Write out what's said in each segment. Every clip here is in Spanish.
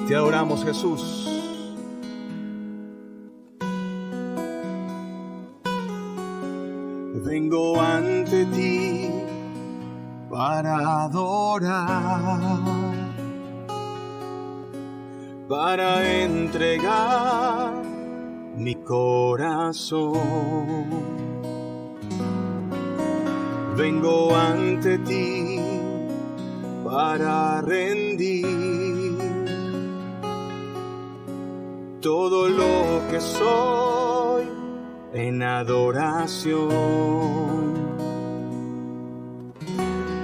Te adoramos, Jesús. Vengo ante ti para adorar, para entregar mi corazón. Vengo ante ti para rendir todo lo que soy en adoración,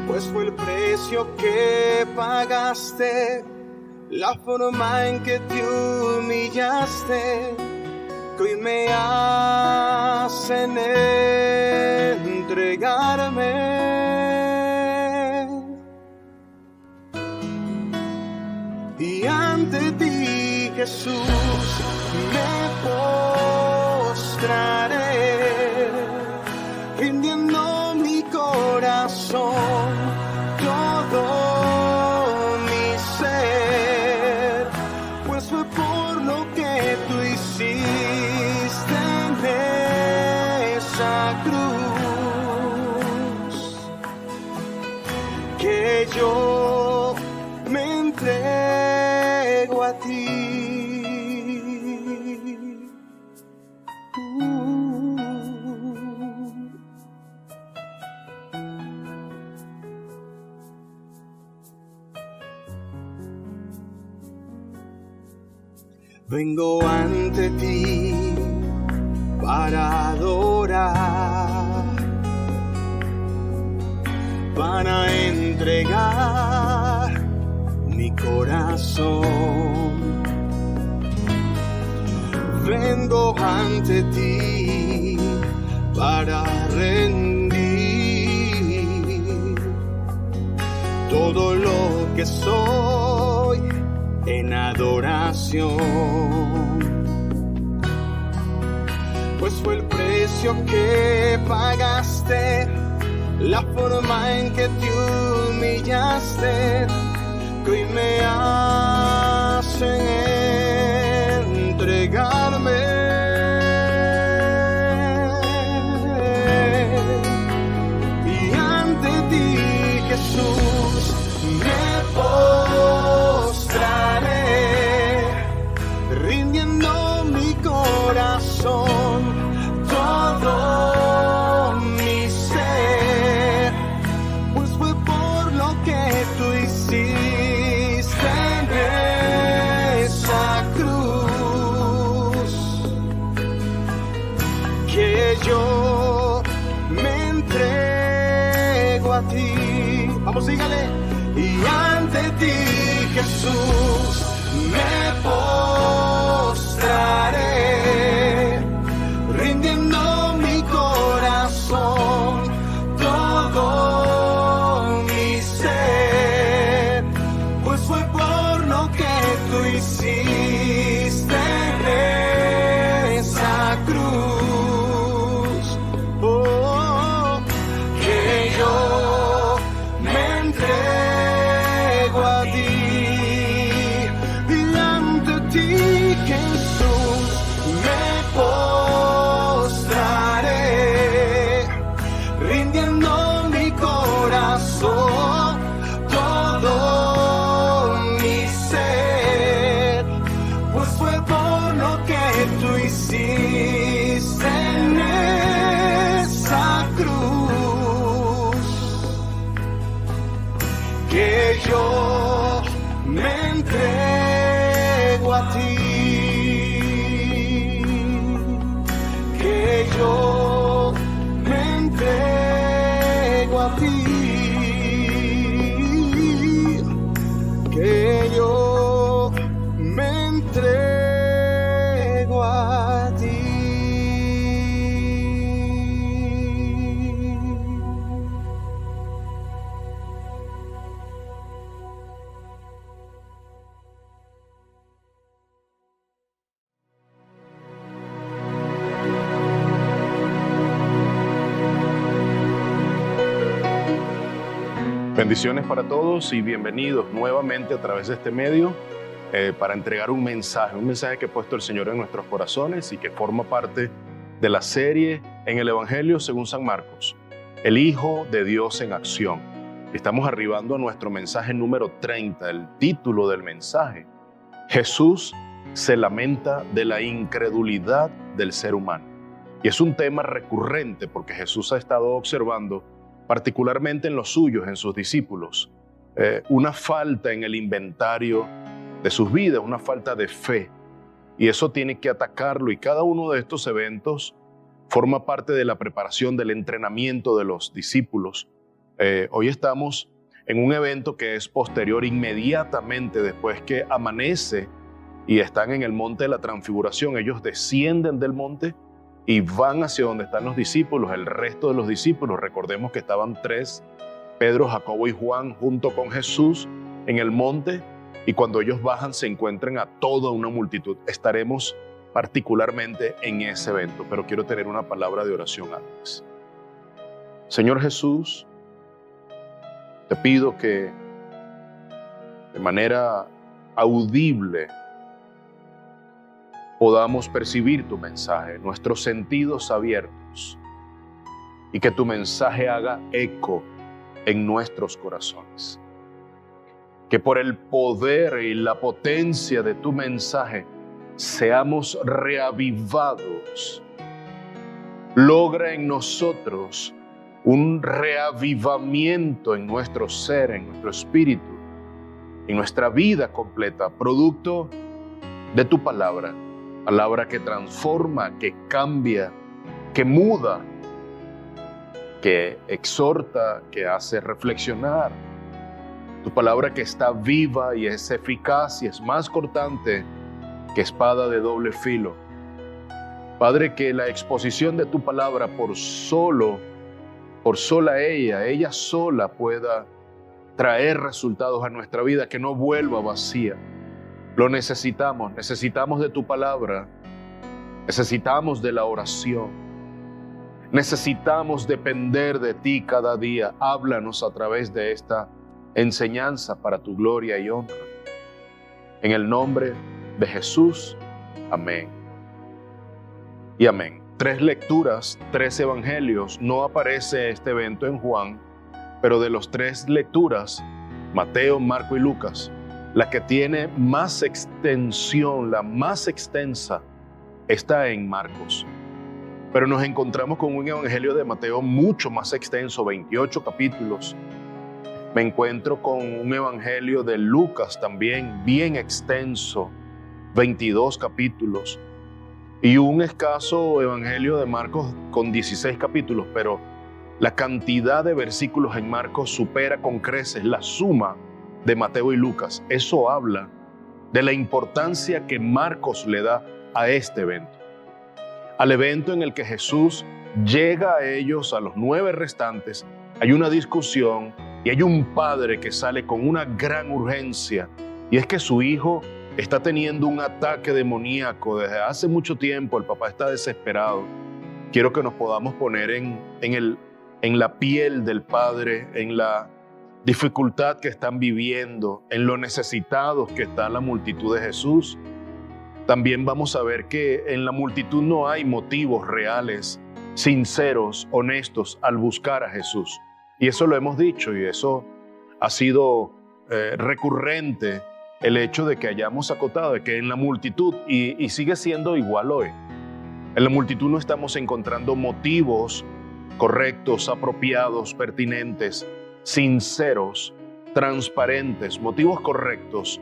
pues fue el precio que pagaste, la forma en que te humillaste, que hoy me hacen entregarme. Y ante ti, Jesús, me postraré, rindiendo mi corazón, todo mi ser, pues fue por lo que tú hiciste en esa cruz, que yo me entrego a ti. Vengo ante ti para adorar, para entregar mi corazón. Vengo ante ti para rendir todo lo que soy en adoración, pues fue el precio que pagaste, la forma en que te humillaste, que hoy me hacen entregarme. Y ante ti, Jesús, me postraré, rindiendo mi corazón, todo mi ser, pues fue por lo que tú hiciste en esa cruz, que yo me entrego a ti. Vamos, sígale. Y ante ti, Jesús, me postraré, rindiendo mi corazón, todo mi ser, pues fue por lo que tú hiciste en esa cruz, oh, que yo me entrego a ti. Y ante ti, Jesús, me postraré, rindiendo mi corazón, todo mi ser, pues fue por lo que tú hiciste en esa cruz, que yo me entrego a ti, que yo me entrego a ti, que yo me entrego a ti. Bendiciones para todos y bienvenidos nuevamente a través de este medio para entregar un mensaje que ha puesto el Señor en nuestros corazones y que forma parte de la serie en el Evangelio según San Marcos, el Hijo de Dios en acción. Estamos arribando a nuestro mensaje número 30, el título del mensaje: Jesús se lamenta de la incredulidad del ser humano. Y es un tema recurrente porque Jesús ha estado observando, particularmente en los suyos, en sus discípulos, una falta en el inventario de sus vidas, una falta de fe. Y eso tiene que atacarlo, y cada uno de estos eventos forma parte de la preparación, del entrenamiento de los discípulos. Hoy estamos en un evento que es posterior, inmediatamente después que amanece y están en el monte de la transfiguración. Ellos descienden del monte y van hacia donde están los discípulos, el resto de los discípulos. Recordemos que estaban 3, Pedro, Jacobo y Juan, junto con Jesús en el monte, y cuando ellos bajan se encuentran a toda una multitud. Estaremos particularmente en ese evento, pero quiero tener una palabra de oración antes. Señor Jesús, te pido que de manera audible podamos percibir tu mensaje, nuestros sentidos abiertos, y que tu mensaje haga eco en nuestros corazones. Que por el poder y la potencia de tu mensaje seamos reavivados. Logra en nosotros un reavivamiento en nuestro ser, en nuestro espíritu, en nuestra vida completa, producto de tu palabra. Palabra que transforma, que cambia, que muda, que exhorta, que hace reflexionar. Tu palabra que está viva y es eficaz y es más cortante que espada de doble filo. Padre, que la exposición de tu palabra por sola ella sola pueda traer resultados a nuestra vida, que no vuelva vacía. Lo necesitamos de tu palabra, necesitamos de la oración, necesitamos depender de ti cada día. Háblanos a través de esta enseñanza para tu gloria y honra. En el nombre de Jesús, amén y amén. 3 lecturas, 3 evangelios. No aparece este evento en Juan, pero de los 3 lecturas, Mateo, Marco y Lucas, la que tiene más extensión, la más extensa, está en Marcos. Pero nos encontramos con un evangelio de Mateo mucho más extenso, 28 capítulos. Me encuentro con un evangelio de Lucas también bien extenso, 22 capítulos. Y un escaso evangelio de Marcos con 16 capítulos, pero la cantidad de versículos en Marcos supera con creces la suma de Mateo y Lucas. Eso habla de la importancia que Marcos le da a este evento. Al evento en el que Jesús llega a ellos, a los 9 restantes, hay una discusión y hay un padre que sale con una gran urgencia, y es que su hijo está teniendo un ataque demoníaco desde hace mucho tiempo. El papá está desesperado. Quiero que nos podamos poner en la piel del padre, en la dificultad que están viviendo, en lo necesitados que está la multitud de Jesús. También vamos a ver que en la multitud no hay motivos reales, sinceros, honestos al buscar a Jesús. Y eso lo hemos dicho, y eso ha sido recurrente, el hecho de que hayamos acotado de que en la multitud, y sigue siendo igual hoy, en la multitud no estamos encontrando motivos correctos, apropiados, pertinentes, sinceros, transparentes, motivos correctos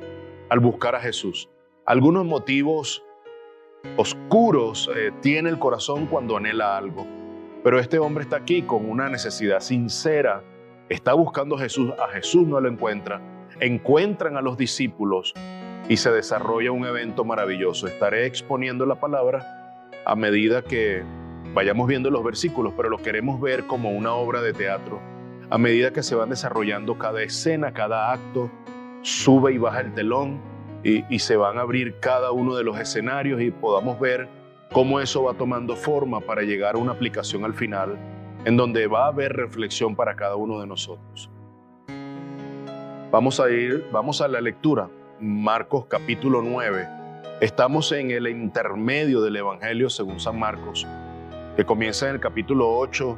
al buscar a Jesús. Algunos motivos oscuros tiene el corazón cuando anhela algo, pero este hombre está aquí con una necesidad sincera, está buscando a Jesús no lo encuentra. Encuentran a los discípulos y se desarrolla un evento maravilloso. Estaré exponiendo la palabra a medida que vayamos viendo los versículos, pero lo queremos ver como una obra de teatro. A medida que se van desarrollando cada escena, cada acto, sube y baja el telón y se van a abrir cada uno de los escenarios y podamos ver cómo eso va tomando forma para llegar a una aplicación al final, en donde va a haber reflexión para cada uno de nosotros. Vamos a la lectura. Marcos capítulo 9. Estamos en el intermedio del Evangelio según San Marcos, que comienza en el capítulo 8,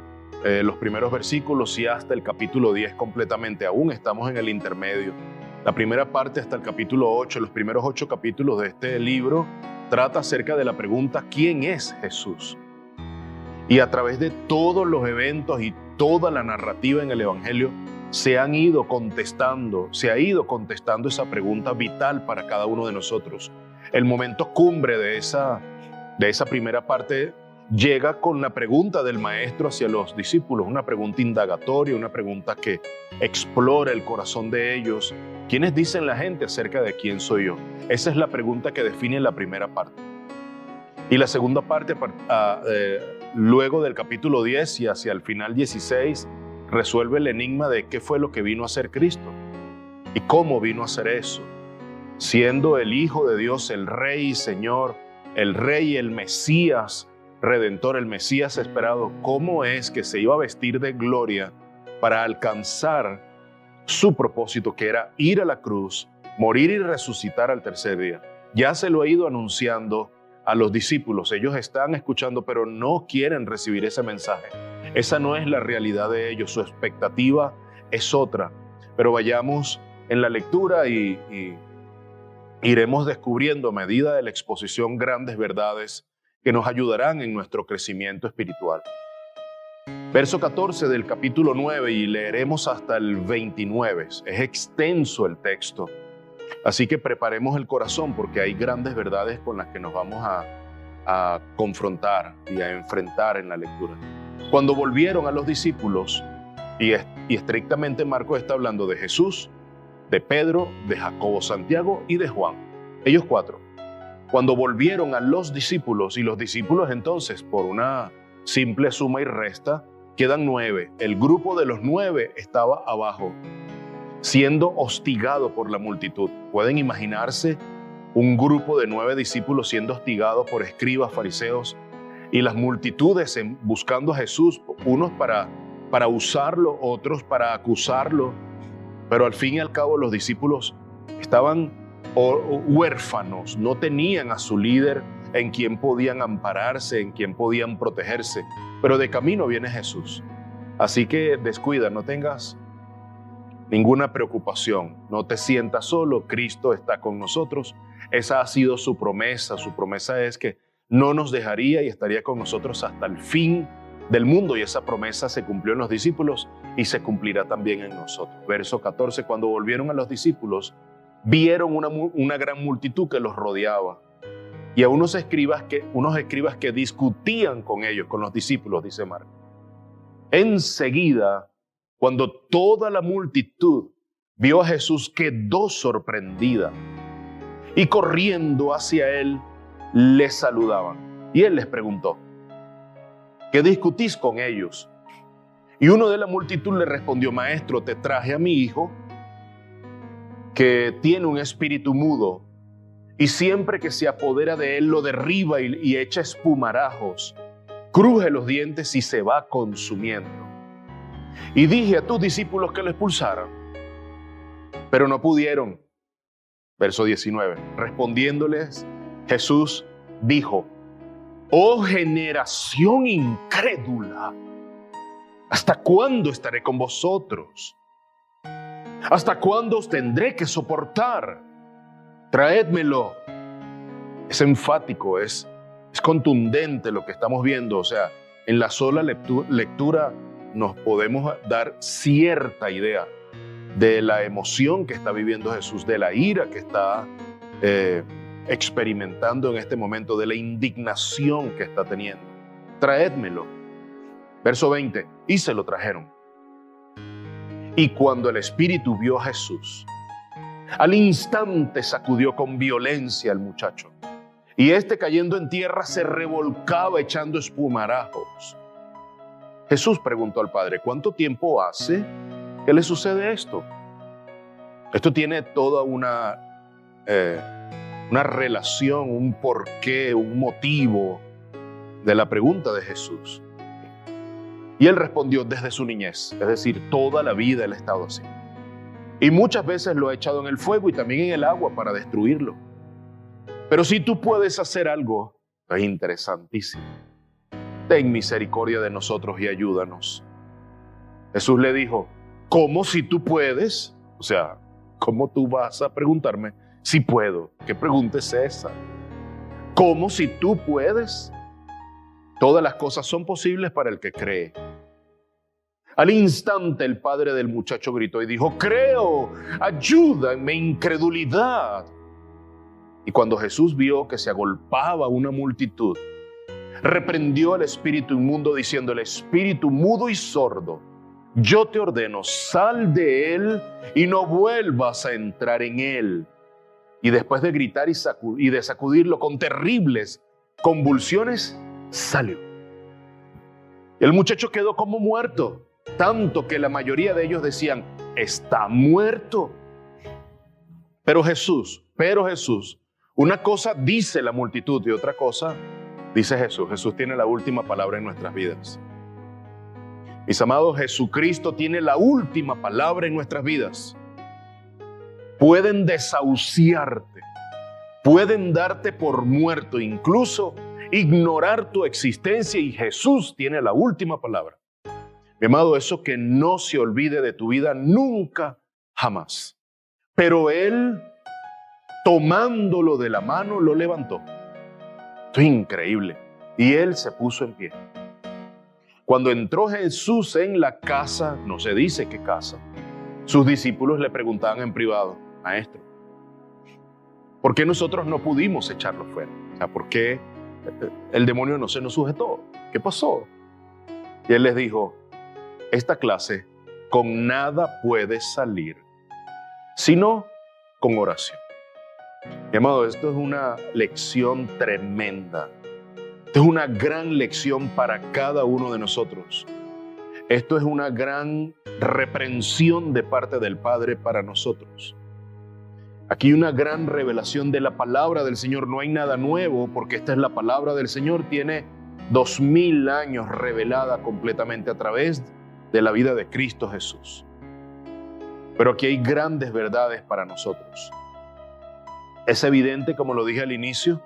los primeros versículos, y hasta el capítulo 10 completamente. Aún estamos en el intermedio. La primera parte hasta el capítulo 8, los primeros 8 capítulos de este libro, trata acerca de la pregunta ¿quién es Jesús? Y a través de todos los eventos y toda la narrativa en el Evangelio se ha ido contestando esa pregunta vital para cada uno de nosotros. El momento cumbre de esa primera parte llega con la pregunta del maestro hacia los discípulos, una pregunta indagatoria, una pregunta que explora el corazón de ellos. ¿Quiénes dicen la gente acerca de quién soy yo? Esa es la pregunta que define la primera parte. Y la segunda parte, luego del capítulo 10 y hacia el final 16, resuelve el enigma de qué fue lo que vino a hacer Cristo y cómo vino a hacer eso. Siendo el Hijo de Dios, el Rey y Señor, el Rey, el Mesías Redentor, el Mesías esperado, ¿cómo es que se iba a vestir de gloria para alcanzar su propósito, que era ir a la cruz, morir y resucitar al tercer día? Ya se lo ha ido anunciando a los discípulos. Ellos están escuchando, pero no quieren recibir ese mensaje. Esa no es la realidad de ellos. Su expectativa es otra. Pero vayamos en la lectura y iremos descubriendo a medida de la exposición grandes verdades que nos ayudarán en nuestro crecimiento espiritual. Verso 14 del capítulo 9, y leeremos hasta el 29. Es extenso el texto. Así que preparemos el corazón, porque hay grandes verdades con las que nos vamos a confrontar y a enfrentar en la lectura. Cuando volvieron a los discípulos, y estrictamente Marcos está hablando de Jesús, de Pedro, de Jacobo, Santiago y de Juan, ellos 4. Cuando volvieron a los discípulos, y los discípulos entonces, por una simple suma y resta, quedan 9. El grupo de los 9 estaba abajo, siendo hostigado por la multitud. ¿Pueden imaginarse un grupo de 9 discípulos siendo hostigados por escribas, fariseos, y las multitudes buscando a Jesús, unos para usarlo, otros para acusarlo? Pero al fin y al cabo los discípulos estaban huérfanos, no tenían a su líder en quien podían ampararse, en quien podían protegerse. Pero de camino viene Jesús. Así que descuida, no tengas ninguna preocupación, no te sientas solo, Cristo está con nosotros. Esa ha sido su promesa. Su promesa es que no nos dejaría y estaría con nosotros hasta el fin del mundo, y esa promesa se cumplió en los discípulos y se cumplirá también en nosotros. Verso 14, cuando volvieron a los discípulos, vieron una gran multitud que los rodeaba, y a unos escribas que discutían con ellos, con los discípulos, dice Marcos. Enseguida, cuando toda la multitud vio a Jesús, quedó sorprendida, y corriendo hacia él, le saludaban. Y él les preguntó: ¿qué discutís con ellos? Y uno de la multitud le respondió: Maestro, te traje a mi hijo, que tiene un espíritu mudo, y siempre que se apodera de él lo derriba y echa espumarajos, cruje los dientes y se va consumiendo. Y dije a tus discípulos que lo expulsaran, pero no pudieron. Verso 19, respondiéndoles Jesús dijo: oh generación incrédula, ¿hasta cuándo estaré con vosotros? ¿Hasta cuándo os tendré que soportar? Traédmelo. Es enfático, es contundente lo que estamos viendo. O sea, en la sola lectura nos podemos dar cierta idea de la emoción que está viviendo Jesús, de la ira que está experimentando en este momento, de la indignación que está teniendo. Traédmelo. Verso 20, y se lo trajeron. Y cuando el espíritu vio a Jesús, al instante sacudió con violencia al muchacho, y este, cayendo en tierra, se revolcaba echando espumarajos. Jesús preguntó al padre: ¿cuánto tiempo hace que le sucede esto? Esto tiene toda una relación, un porqué, un motivo de la pregunta de Jesús. Y él respondió: desde su niñez, es decir, toda la vida él ha estado así. Y muchas veces lo ha echado en el fuego y también en el agua para destruirlo. Pero si tú puedes hacer algo, es interesantísimo. Ten misericordia de nosotros y ayúdanos. Jesús le dijo, ¿cómo si tú puedes? O sea, ¿cómo tú vas a preguntarme si puedo? ¿Qué pregunta es esa? ¿Cómo si tú puedes? Todas las cosas son posibles para el que cree. Al instante el padre del muchacho gritó y dijo, creo, ayuda en mi incredulidad. Y cuando Jesús vio que se agolpaba una multitud, reprendió al espíritu inmundo diciendo, el espíritu mudo y sordo, yo te ordeno, sal de él y no vuelvas a entrar en él. Y después de gritar y de sacudirlo con terribles convulsiones, salió. El muchacho quedó como muerto, tanto que la mayoría de ellos decían, está muerto. Pero Jesús, una cosa dice la multitud y otra cosa dice Jesús. Jesús tiene la última palabra en nuestras vidas. Mis amados, Jesucristo tiene la última palabra en nuestras vidas. Pueden desahuciarte, pueden darte por muerto, incluso ignorar tu existencia, y Jesús tiene la última palabra. Mi amado, eso que no se olvide de tu vida nunca, jamás. Pero Él, tomándolo de la mano, lo levantó. Esto es increíble. Y Él se puso en pie. Cuando entró Jesús en la casa, no se dice qué casa, sus discípulos le preguntaban en privado, Maestro, ¿por qué nosotros no pudimos echarlo fuera? O sea, ¿por qué el demonio no se nos sujetó? ¿Qué pasó? Y Él les dijo, esta clase con nada puede salir, sino con oración. Mi amado, esto es una lección tremenda. Esto es una gran lección para cada uno de nosotros. Esto es una gran reprensión de parte del Padre para nosotros. Aquí hay una gran revelación de la palabra del Señor. No hay nada nuevo porque esta es la palabra del Señor. Tiene 2000 años revelada completamente a través de la vida de Cristo Jesús. Pero aquí hay grandes verdades para nosotros. Es evidente, como lo dije al inicio,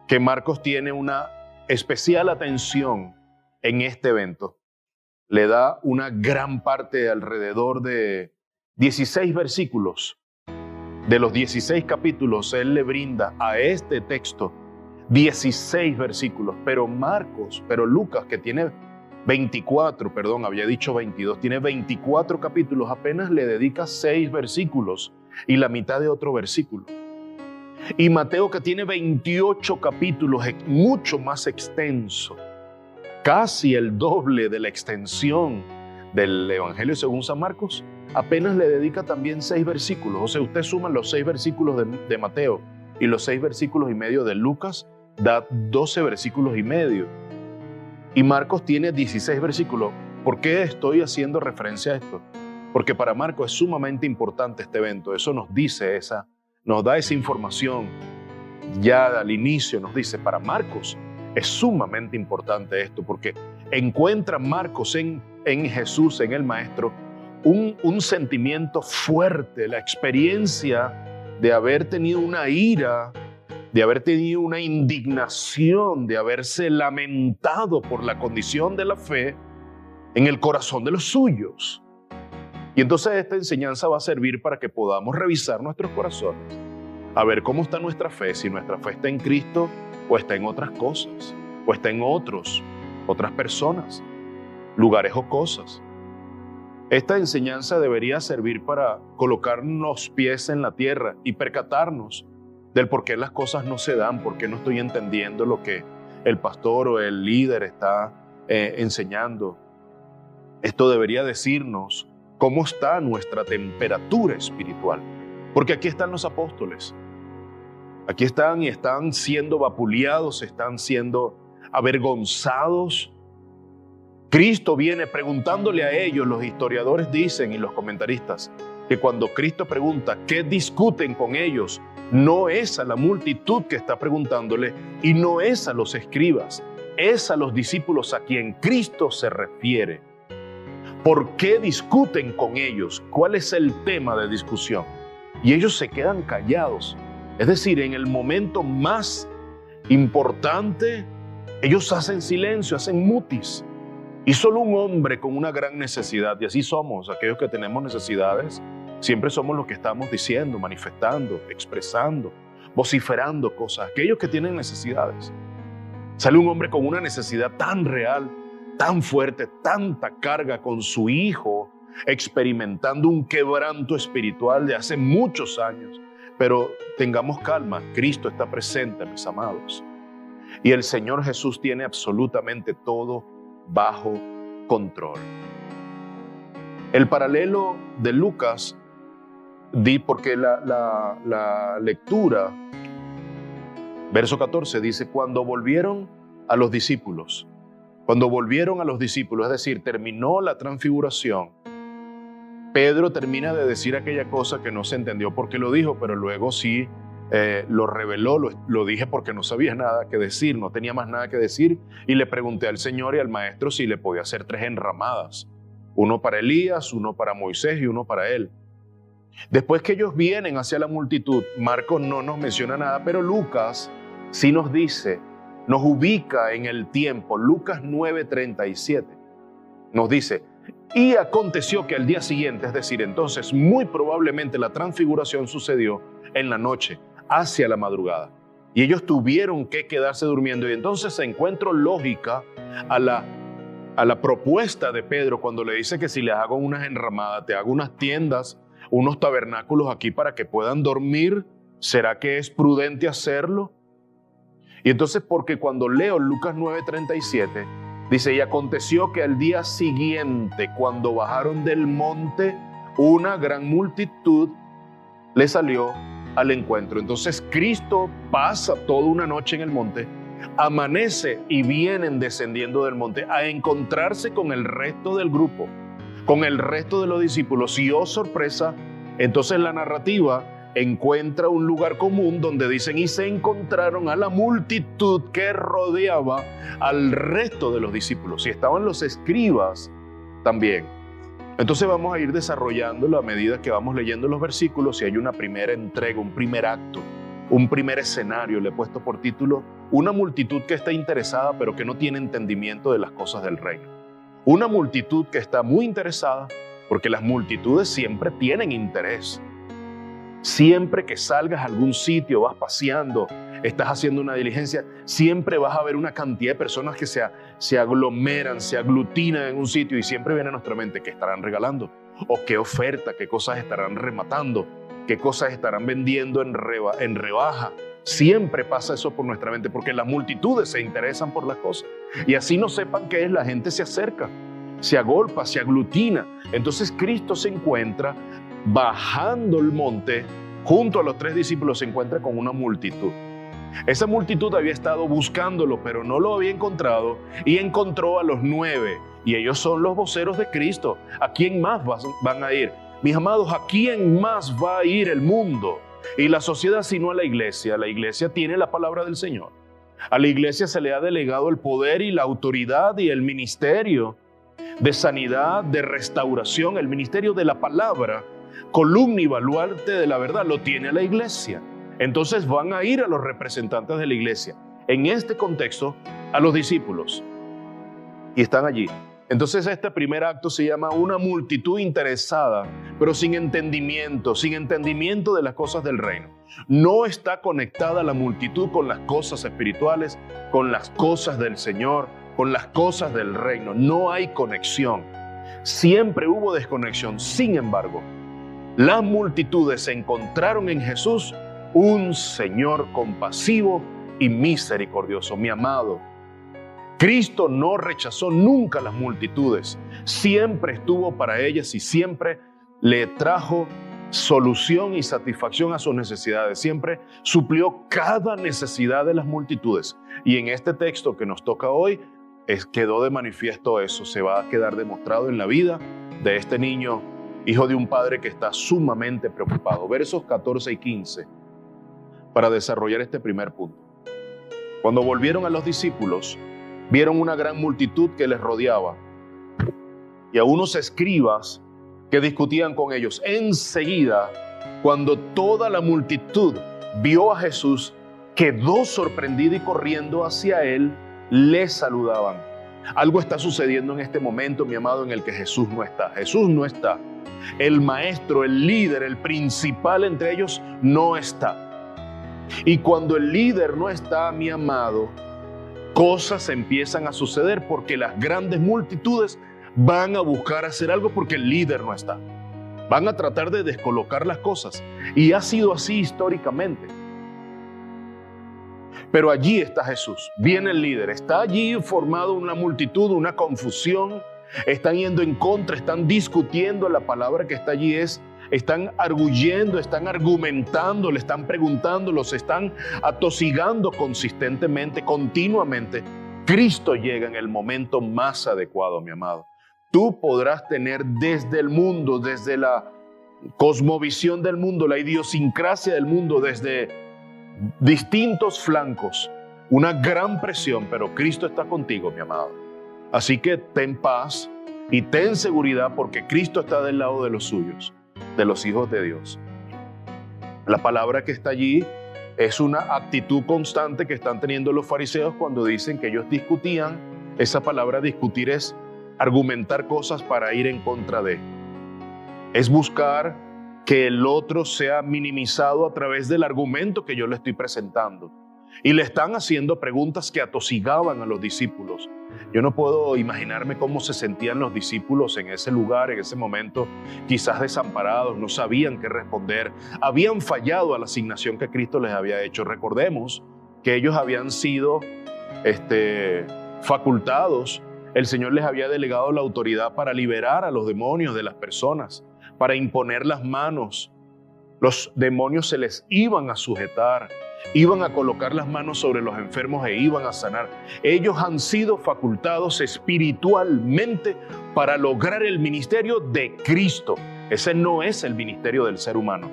que Marcos tiene una especial atención en este evento. Le da una gran parte, alrededor de 16 versículos. De los 16 capítulos, Él le brinda a este texto 16 versículos. Pero Lucas, que tiene 22, tiene 24 capítulos, apenas le dedica 6 versículos y la mitad de otro versículo. Y Mateo, que tiene 28 capítulos, es mucho más extenso, casi el doble de la extensión del Evangelio según San Marcos, apenas le dedica también 6 versículos. O sea, usted suma los 6 versículos de Mateo y los 6 versículos y medio de Lucas, da 12 versículos y medio. Y Marcos tiene 16 versículos. ¿Por qué estoy haciendo referencia a esto? Porque para Marcos es sumamente importante este evento. Eso nos da esa información. Ya al inicio nos dice, para Marcos es sumamente importante esto, porque encuentra Marcos en Jesús, en el Maestro, un sentimiento fuerte, la experiencia de haber tenido una ira, de haber tenido una indignación, de haberse lamentado por la condición de la fe en el corazón de los suyos. Y entonces esta enseñanza va a servir para que podamos revisar nuestros corazones, a ver cómo está nuestra fe, si nuestra fe está en Cristo o está en otras cosas, o está en otras personas, lugares o cosas. Esta enseñanza debería servir para colocar los pies en la tierra y percatarnos del por qué las cosas no se dan, por qué no estoy entendiendo lo que el pastor o el líder está enseñando. Esto debería decirnos cómo está nuestra temperatura espiritual. Porque aquí están los apóstoles. Aquí están y están siendo vapuleados, están siendo avergonzados. Cristo viene preguntándole a ellos. Los historiadores dicen y los comentaristas que cuando Cristo pregunta qué discuten con ellos, no es a la multitud que está preguntándole y no es a los escribas, es a los discípulos a quien Cristo se refiere. ¿Por qué discuten con ellos? ¿Cuál es el tema de discusión? Y ellos se quedan callados. Es decir, en el momento más importante, ellos hacen silencio, hacen mutis. Y solo un hombre con una gran necesidad, y así somos, aquellos que tenemos necesidades, siempre somos los que estamos diciendo, manifestando, expresando, vociferando cosas, aquellos que tienen necesidades. Sale un hombre con una necesidad tan real, tan fuerte, tanta carga con su hijo, experimentando un quebranto espiritual de hace muchos años. Pero tengamos calma, Cristo está presente, mis amados. Y el Señor Jesús tiene absolutamente todo bajo control. El paralelo de Lucas, porque la lectura, verso 14, dice, cuando volvieron a los discípulos, es decir, terminó la transfiguración, Pedro termina de decir aquella cosa que no se entendió por qué lo dijo, pero luego sí lo reveló, lo dije porque no sabía nada que decir, no tenía más nada que decir, y le pregunté al Señor y al Maestro si le podía hacer 3 enramadas, uno para Elías, uno para Moisés y uno para él. Después que ellos vienen hacia la multitud, Marcos no nos menciona nada, pero Lucas sí nos dice, nos ubica en el tiempo. Lucas 9:37 nos dice, y aconteció que al día siguiente, es decir, entonces muy probablemente la transfiguración sucedió en la noche, hacia la madrugada. Y ellos tuvieron que quedarse durmiendo. Y entonces encuentro lógica a la propuesta de Pedro cuando le dice que si les hago unas enramadas, te hago unas tiendas, unos tabernáculos aquí para que puedan dormir. ¿Será que es prudente hacerlo? Y entonces, porque cuando leo Lucas 9:37, dice, y aconteció que al día siguiente, cuando bajaron del monte, una gran multitud le salió al encuentro. Entonces Cristo pasa toda una noche en el monte, amanece y vienen descendiendo del monte a encontrarse con el resto del grupo, con el resto de los discípulos. Y oh sorpresa, entonces la narrativa encuentra un lugar común donde dicen, y se encontraron a la multitud que rodeaba al resto de los discípulos. Y estaban los escribas también. Entonces vamos a ir desarrollándolo a medida que vamos leyendo los versículos, y hay una primera entrega, un primer acto, un primer escenario. Le he puesto por título, una multitud que está interesada pero que no tiene entendimiento de las cosas del reino. Una multitud que está muy interesada, porque las multitudes siempre tienen interés. Siempre que salgas a algún sitio, vas paseando, estás haciendo una diligencia, siempre vas a ver una cantidad de personas que se aglomeran, se aglutinan en un sitio, y siempre viene a nuestra mente qué estarán regalando, o qué oferta, qué cosas estarán rematando, qué cosas estarán vendiendo en rebaja. Siempre pasa eso por nuestra mente, porque las multitudes se interesan por las cosas. Y así no sepan qué es, la gente se acerca, se agolpa, se aglutina. Entonces Cristo se encuentra bajando el monte, junto a los 3 discípulos, se encuentra con una multitud. Esa multitud había estado buscándolo, pero no lo había encontrado, y encontró a los 9, y ellos son los voceros de Cristo. ¿A quién más van a ir? Mis amados, ¿a quién más va a ir el mundo y la sociedad sino a la iglesia? La iglesia tiene la palabra del Señor. A la iglesia se le ha delegado el poder y la autoridad y el ministerio de sanidad, de restauración, el ministerio de la palabra, columna y baluarte de la verdad, lo tiene la iglesia. Entonces van a ir a los representantes de la iglesia, en este contexto, a los discípulos, y están allí. Entonces este primer acto se llama una multitud interesada, pero sin entendimiento de las cosas del reino. No está conectada la multitud con las cosas espirituales, con las cosas del Señor, con las cosas del reino. No hay conexión. Siempre hubo desconexión. Sin embargo, las multitudes encontraron en Jesús un Señor compasivo y misericordioso. Mi amado, Cristo no rechazó nunca las multitudes. Siempre estuvo para ellas y siempre le trajo solución y satisfacción a sus necesidades. Siempre suplió cada necesidad de las multitudes. Y en este texto que nos toca hoy, quedó de manifiesto eso. Se va a quedar demostrado en la vida de este niño, hijo de un padre que está sumamente preocupado. Versos 14 y 15, para desarrollar este primer punto. Cuando volvieron a los discípulos, vieron una gran multitud que les rodeaba. y a unos escribas que discutían con ellos. Enseguida, cuando toda la multitud vio a Jesús, quedó sorprendida y corriendo hacia él, le saludaban. Algo está sucediendo en este momento, mi amado, en el que Jesús no está. Jesús no está. El maestro, el líder, el principal entre ellos no está. Y cuando el líder no está, mi amado, cosas empiezan a suceder porque las grandes multitudes van a buscar hacer algo porque el líder no está. Van a tratar de descolocar las cosas. Y ha sido así históricamente. Pero allí está Jesús, viene el líder, está allí formado una multitud, una confusión, están yendo en contra, están discutiendo, la palabra que está allí están arguyendo, están argumentando, le están preguntando, los están atosigando consistentemente, continuamente. Cristo llega en el momento más adecuado, mi amado. Tú podrás tener desde el mundo, desde la cosmovisión del mundo, la idiosincrasia del mundo, desde distintos flancos, una gran presión, pero Cristo está contigo, mi amado. Así que ten paz y ten seguridad porque Cristo está del lado de los suyos, de los hijos de Dios. La palabra que está allí es una actitud constante que están teniendo los fariseos cuando dicen que ellos discutían. Esa palabra discutir es argumentar cosas para ir en contra de. Es buscar que el otro sea minimizado a través del argumento que yo le estoy presentando. Y le están haciendo preguntas que atosigaban a los discípulos. Yo no puedo imaginarme cómo se sentían los discípulos en ese lugar, en ese momento, quizás desamparados, no sabían qué responder. Habían fallado a la asignación que Cristo les había hecho. Recordemos que ellos habían sido facultados. El Señor les había delegado la autoridad para liberar a los demonios de las personas, para imponer las manos. Los demonios se les iban a sujetar, iban a colocar las manos sobre los enfermos e iban a sanar. Ellos han sido facultados espiritualmente para lograr el ministerio de Cristo. Ese no es el ministerio del ser humano,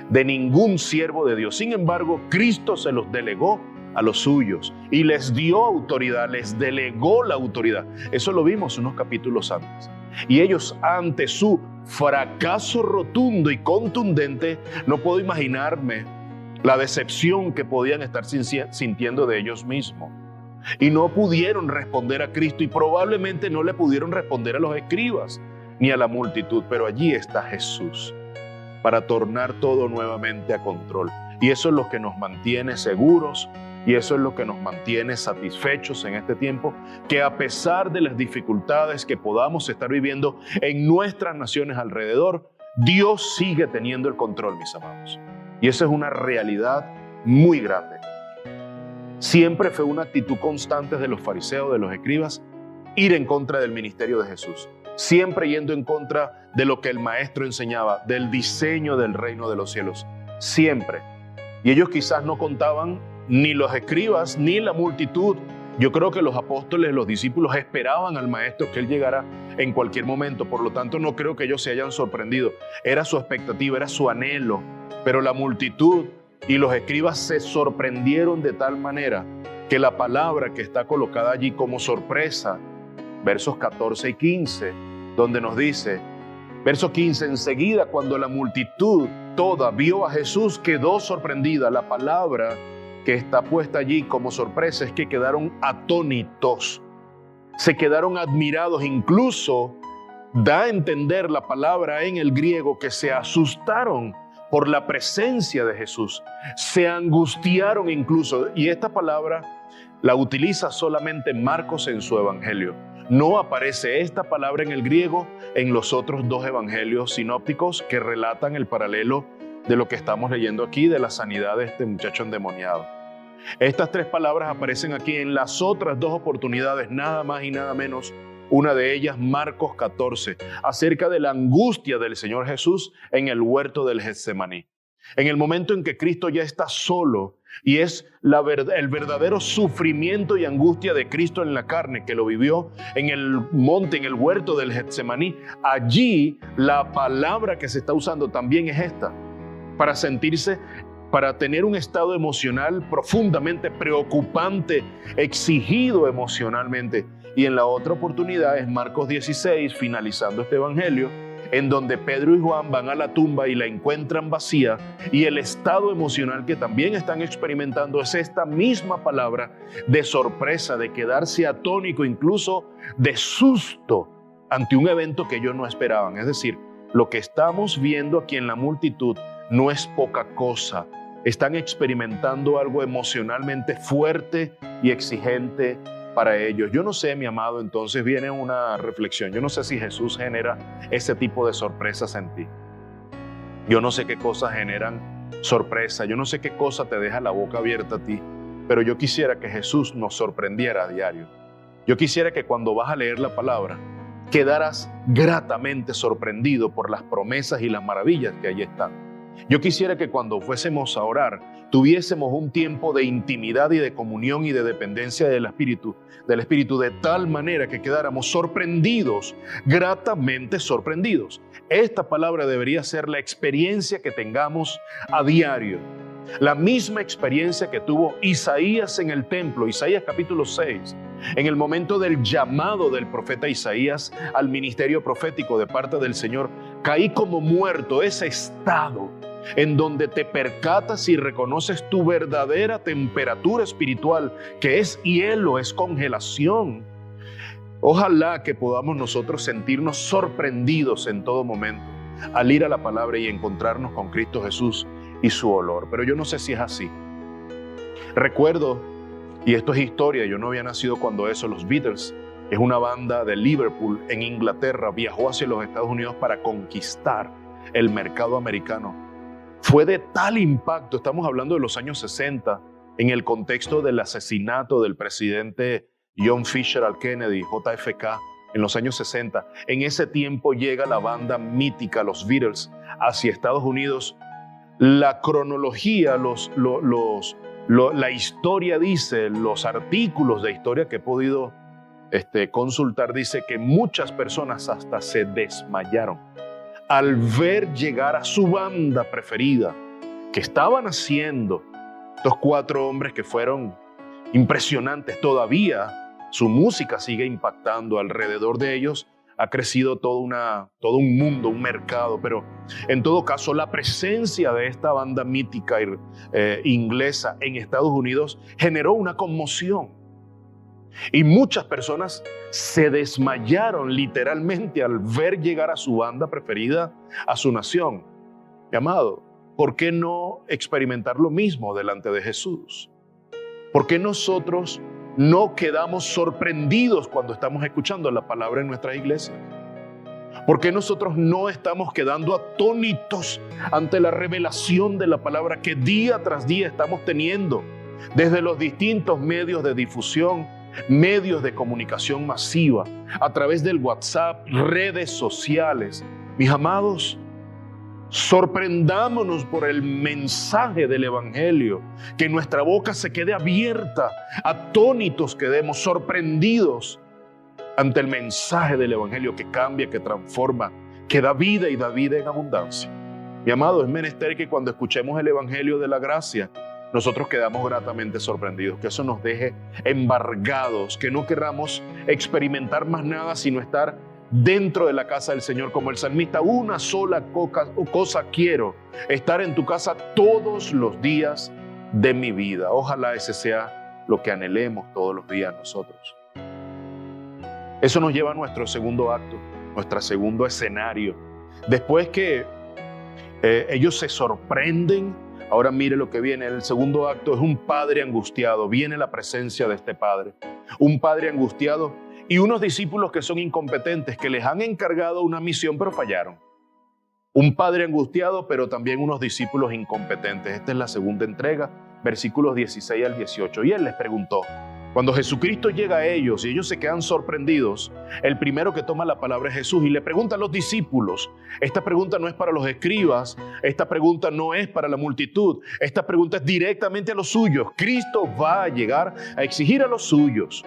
de ningún siervo de Dios. Sin embargo, Cristo se los delegó a los suyos y les dio autoridad, les delegó la autoridad. Eso lo vimos unos capítulos antes. Y ellos, ante su fracaso rotundo y contundente, no puedo imaginarme la decepción que podían estar sintiendo de ellos mismos. Y no pudieron responder a Cristo y probablemente no le pudieron responder a los escribas ni a la multitud. Pero allí está Jesús para tornar todo nuevamente a control. Y eso es lo que nos mantiene seguros. Y eso es lo que nos mantiene satisfechos en este tiempo, que a pesar de las dificultades que podamos estar viviendo en nuestras naciones alrededor, Dios sigue teniendo el control, mis amados. Y esa es una realidad muy grande. Siempre fue una actitud constante de los fariseos, de los escribas, ir en contra del ministerio de Jesús. Siempre yendo en contra de lo que el maestro enseñaba, del diseño del reino de los cielos. Siempre. Y ellos quizás no contaban, ni los escribas, ni la multitud. Yo creo que los apóstoles, los discípulos esperaban al maestro que él llegara en cualquier momento. Por lo tanto, no creo que ellos se hayan sorprendido. Era su expectativa, era su anhelo. Pero la multitud y los escribas se sorprendieron de tal manera que la palabra que está colocada allí como sorpresa, versos 14 y 15, donde nos dice, verso 15, enseguida cuando la multitud toda vio a Jesús, quedó sorprendida. La palabra que está puesta allí como sorpresa es que quedaron atónitos, se quedaron admirados. Incluso da a entender la palabra en el griego que se asustaron por la presencia de Jesús, se angustiaron incluso. Y esta palabra la utiliza solamente Marcos en su evangelio. No aparece esta palabra en el griego en los otros dos evangelios sinópticos que relatan el paralelo de lo que estamos leyendo aquí, de la sanidad de este muchacho endemoniado. Estas tres palabras aparecen aquí en las otras dos oportunidades, nada más y nada menos. Una de ellas, Marcos 14, acerca de la angustia del Señor Jesús en el huerto del Getsemaní. En el momento en que Cristo ya está solo y es el verdadero sufrimiento y angustia de Cristo en la carne, que lo vivió en el monte, en el huerto del Getsemaní. Allí la palabra que se está usando también es esta, para tener un estado emocional profundamente preocupante, exigido emocionalmente. Y en la otra oportunidad es Marcos 16, finalizando este evangelio, en donde Pedro y Juan van a la tumba y la encuentran vacía, y el estado emocional que también están experimentando es esta misma palabra de sorpresa, de quedarse atónico, incluso de susto ante un evento que ellos no esperaban. Es decir, lo que estamos viendo aquí en la multitud no es poca cosa. Están experimentando algo emocionalmente fuerte y exigente para ellos. Yo no sé, mi amado, entonces viene una reflexión. Yo no sé si Jesús genera ese tipo de sorpresas en ti. Yo no sé qué cosas generan sorpresa. Yo no sé qué cosa te deja la boca abierta a ti. Pero yo quisiera que Jesús nos sorprendiera a diario. Yo quisiera que cuando vas a leer la palabra, quedaras gratamente sorprendido por las promesas y las maravillas que allí están. Yo quisiera que cuando fuésemos a orar, tuviésemos un tiempo de intimidad y de comunión y de dependencia del Espíritu, de tal manera que quedáramos sorprendidos, gratamente sorprendidos. Esta palabra debería ser la experiencia que tengamos a diario. La misma experiencia que tuvo Isaías en el templo, Isaías capítulo 6, en el momento del llamado del profeta Isaías al ministerio profético de parte del Señor. Caí como muerto, ese estado en donde te percatas y reconoces tu verdadera temperatura espiritual, que es hielo, es congelación. Ojalá que podamos nosotros sentirnos sorprendidos en todo momento al ir a la palabra y encontrarnos con Cristo Jesús y su olor. Pero yo no sé si es así. Recuerdo, y esto es historia, yo no había nacido cuando eso, los Beatles, es una banda de Liverpool en Inglaterra, viajó hacia los Estados Unidos para conquistar el mercado americano. Fue de tal impacto, estamos hablando de los años 60, en el contexto del asesinato del presidente John Fisher al Kennedy, JFK, en los años 60. En ese tiempo llega la banda mítica, los Beatles, hacia Estados Unidos. La cronología, la historia dice, los artículos de historia que he podido consultar, dice que muchas personas hasta se desmayaron al ver llegar a su banda preferida, que estaban haciendo estos 4 hombres que fueron impresionantes. Todavía su música sigue impactando alrededor de ellos. Ha crecido todo un mundo, un mercado, pero en todo caso la presencia de esta banda mítica inglesa en Estados Unidos generó una conmoción. Y muchas personas se desmayaron literalmente al ver llegar a su banda preferida, a su nación. Mi amado, ¿por qué no experimentar lo mismo delante de Jesús? ¿Por qué nosotros no quedamos sorprendidos cuando estamos escuchando la palabra en nuestra iglesia? ¿Por qué nosotros no estamos quedando atónitos ante la revelación de la palabra que día tras día estamos teniendo desde los distintos medios de difusión, medios de comunicación masiva, a través del WhatsApp, redes sociales? Mis amados, sorprendámonos por el mensaje del Evangelio, que nuestra boca se quede abierta, atónitos quedemos, sorprendidos ante el mensaje del Evangelio que cambia, que transforma, que da vida y da vida en abundancia. Mi amado, es menester que cuando escuchemos el Evangelio de la gracia, nosotros quedamos gratamente sorprendidos, que eso nos deje embargados, que no querramos experimentar más nada sino estar dentro de la casa del Señor, como el salmista: una sola cosa quiero, estar en tu casa todos los días de mi vida. Ojalá ese sea lo que anhelemos todos los días nosotros. Eso nos lleva a nuestro segundo acto, nuestro segundo escenario. Después que ellos se sorprenden, ahora mire lo que viene. El segundo acto es un padre angustiado. Viene la presencia de este padre. Un padre angustiado y unos discípulos que son incompetentes, que les han encargado una misión pero fallaron. Un padre angustiado, pero también unos discípulos incompetentes. Esta es la segunda entrega, versículos 16 al 18. Y él les preguntó. Cuando Jesucristo llega a ellos y ellos se quedan sorprendidos, el primero que toma la palabra es Jesús y le pregunta a los discípulos. Esta pregunta no es para los escribas, esta pregunta no es para la multitud, esta pregunta es directamente a los suyos. Cristo va a llegar a exigir a los suyos.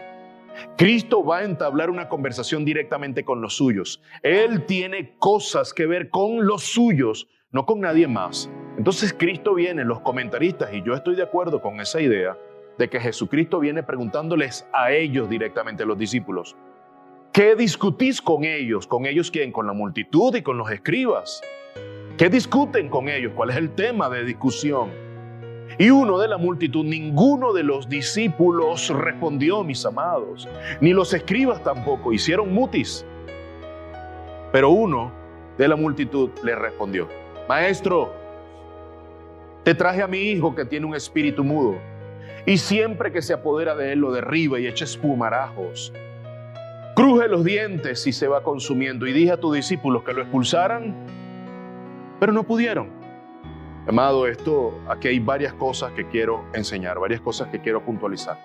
Cristo va a entablar una conversación directamente con los suyos. Él tiene cosas que ver con los suyos, no con nadie más. Entonces Cristo viene, los comentaristas, y yo estoy de acuerdo con esa idea, de que Jesucristo viene preguntándoles a ellos directamente, a los discípulos: ¿Qué discutís con ellos? ¿Con ellos quién? Con la multitud y con los escribas. ¿Qué discuten con ellos? ¿Cuál es el tema de discusión? Y uno de la multitud, ninguno de los discípulos respondió, mis amados, ni los escribas tampoco, hicieron mutis. Pero uno de la multitud le respondió: Maestro, te traje a mi hijo que tiene un espíritu mudo, y siempre que se apodera de él lo derriba y echa espumarajos. Cruje los dientes y se va consumiendo. Y dije a tus discípulos que lo expulsaran, pero no pudieron. Amado, aquí hay varias cosas que quiero enseñar, varias cosas que quiero puntualizar.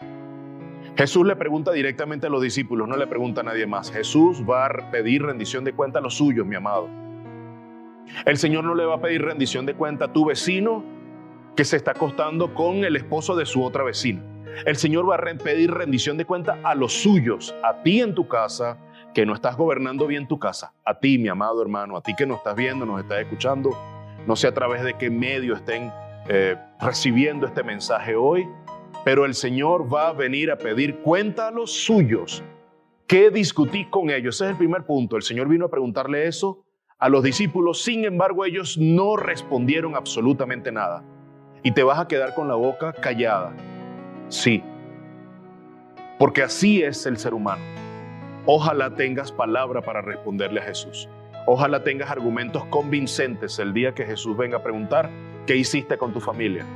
Jesús le pregunta directamente a los discípulos, no le pregunta a nadie más. Jesús va a pedir rendición de cuenta a los suyos, mi amado. El Señor no le va a pedir rendición de cuenta a tu vecino que se está acostando con el esposo de su otra vecina. El Señor va a pedir rendición de cuenta a los suyos, a ti en tu casa, que no estás gobernando bien tu casa, a ti, mi amado hermano, a ti que nos estás viendo, nos estás escuchando. No sé a través de qué medio estén recibiendo este mensaje hoy, pero el Señor va a venir a pedir cuenta a los suyos. ¿Qué discutí con ellos? Ese es el primer punto. El Señor vino a preguntarle eso a los discípulos. Sin embargo, ellos no respondieron absolutamente nada. Y te vas a quedar con la boca callada. Sí, porque así es el ser humano. Ojalá tengas palabra para responderle a Jesús. Ojalá tengas argumentos convincentes el día que Jesús venga a preguntar: ¿qué hiciste con tu familia?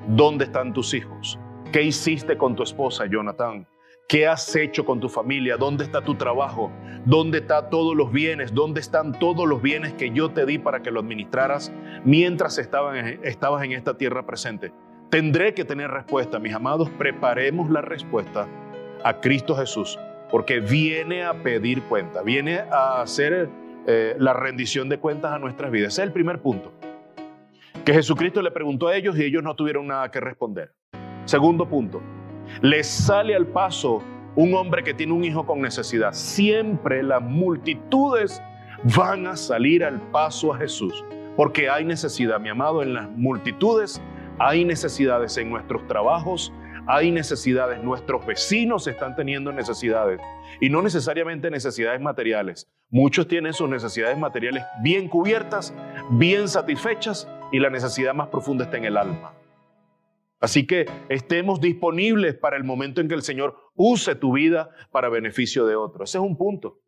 ¿Dónde están tus hijos? ¿Qué hiciste con tu esposa, Jonathan? ¿Qué has hecho con tu familia? ¿Dónde está tu trabajo? ¿Dónde están todos los bienes? ¿Dónde están todos los bienes que yo te di para que lo administraras mientras estabas en esta tierra presente? Tendré que tener respuesta, mis amados. Preparemos la respuesta a Cristo Jesús, porque viene a pedir cuenta, viene a hacer la rendición de cuentas a nuestras vidas. Ese es el primer punto. Que Jesucristo le preguntó a ellos y ellos no tuvieron nada que responder. Segundo punto. Les sale al paso un hombre que tiene un hijo con necesidad. Siempre las multitudes van a salir al paso a Jesús, porque hay necesidad, mi amado, en las multitudes. Hay necesidades en nuestros trabajos, hay necesidades, nuestros vecinos están teniendo necesidades, y no necesariamente necesidades materiales. Muchos tienen sus necesidades materiales bien cubiertas, bien satisfechas, y la necesidad más profunda está en el alma. Así que estemos disponibles para el momento en que el Señor use tu vida para beneficio de otros. Ese es un punto.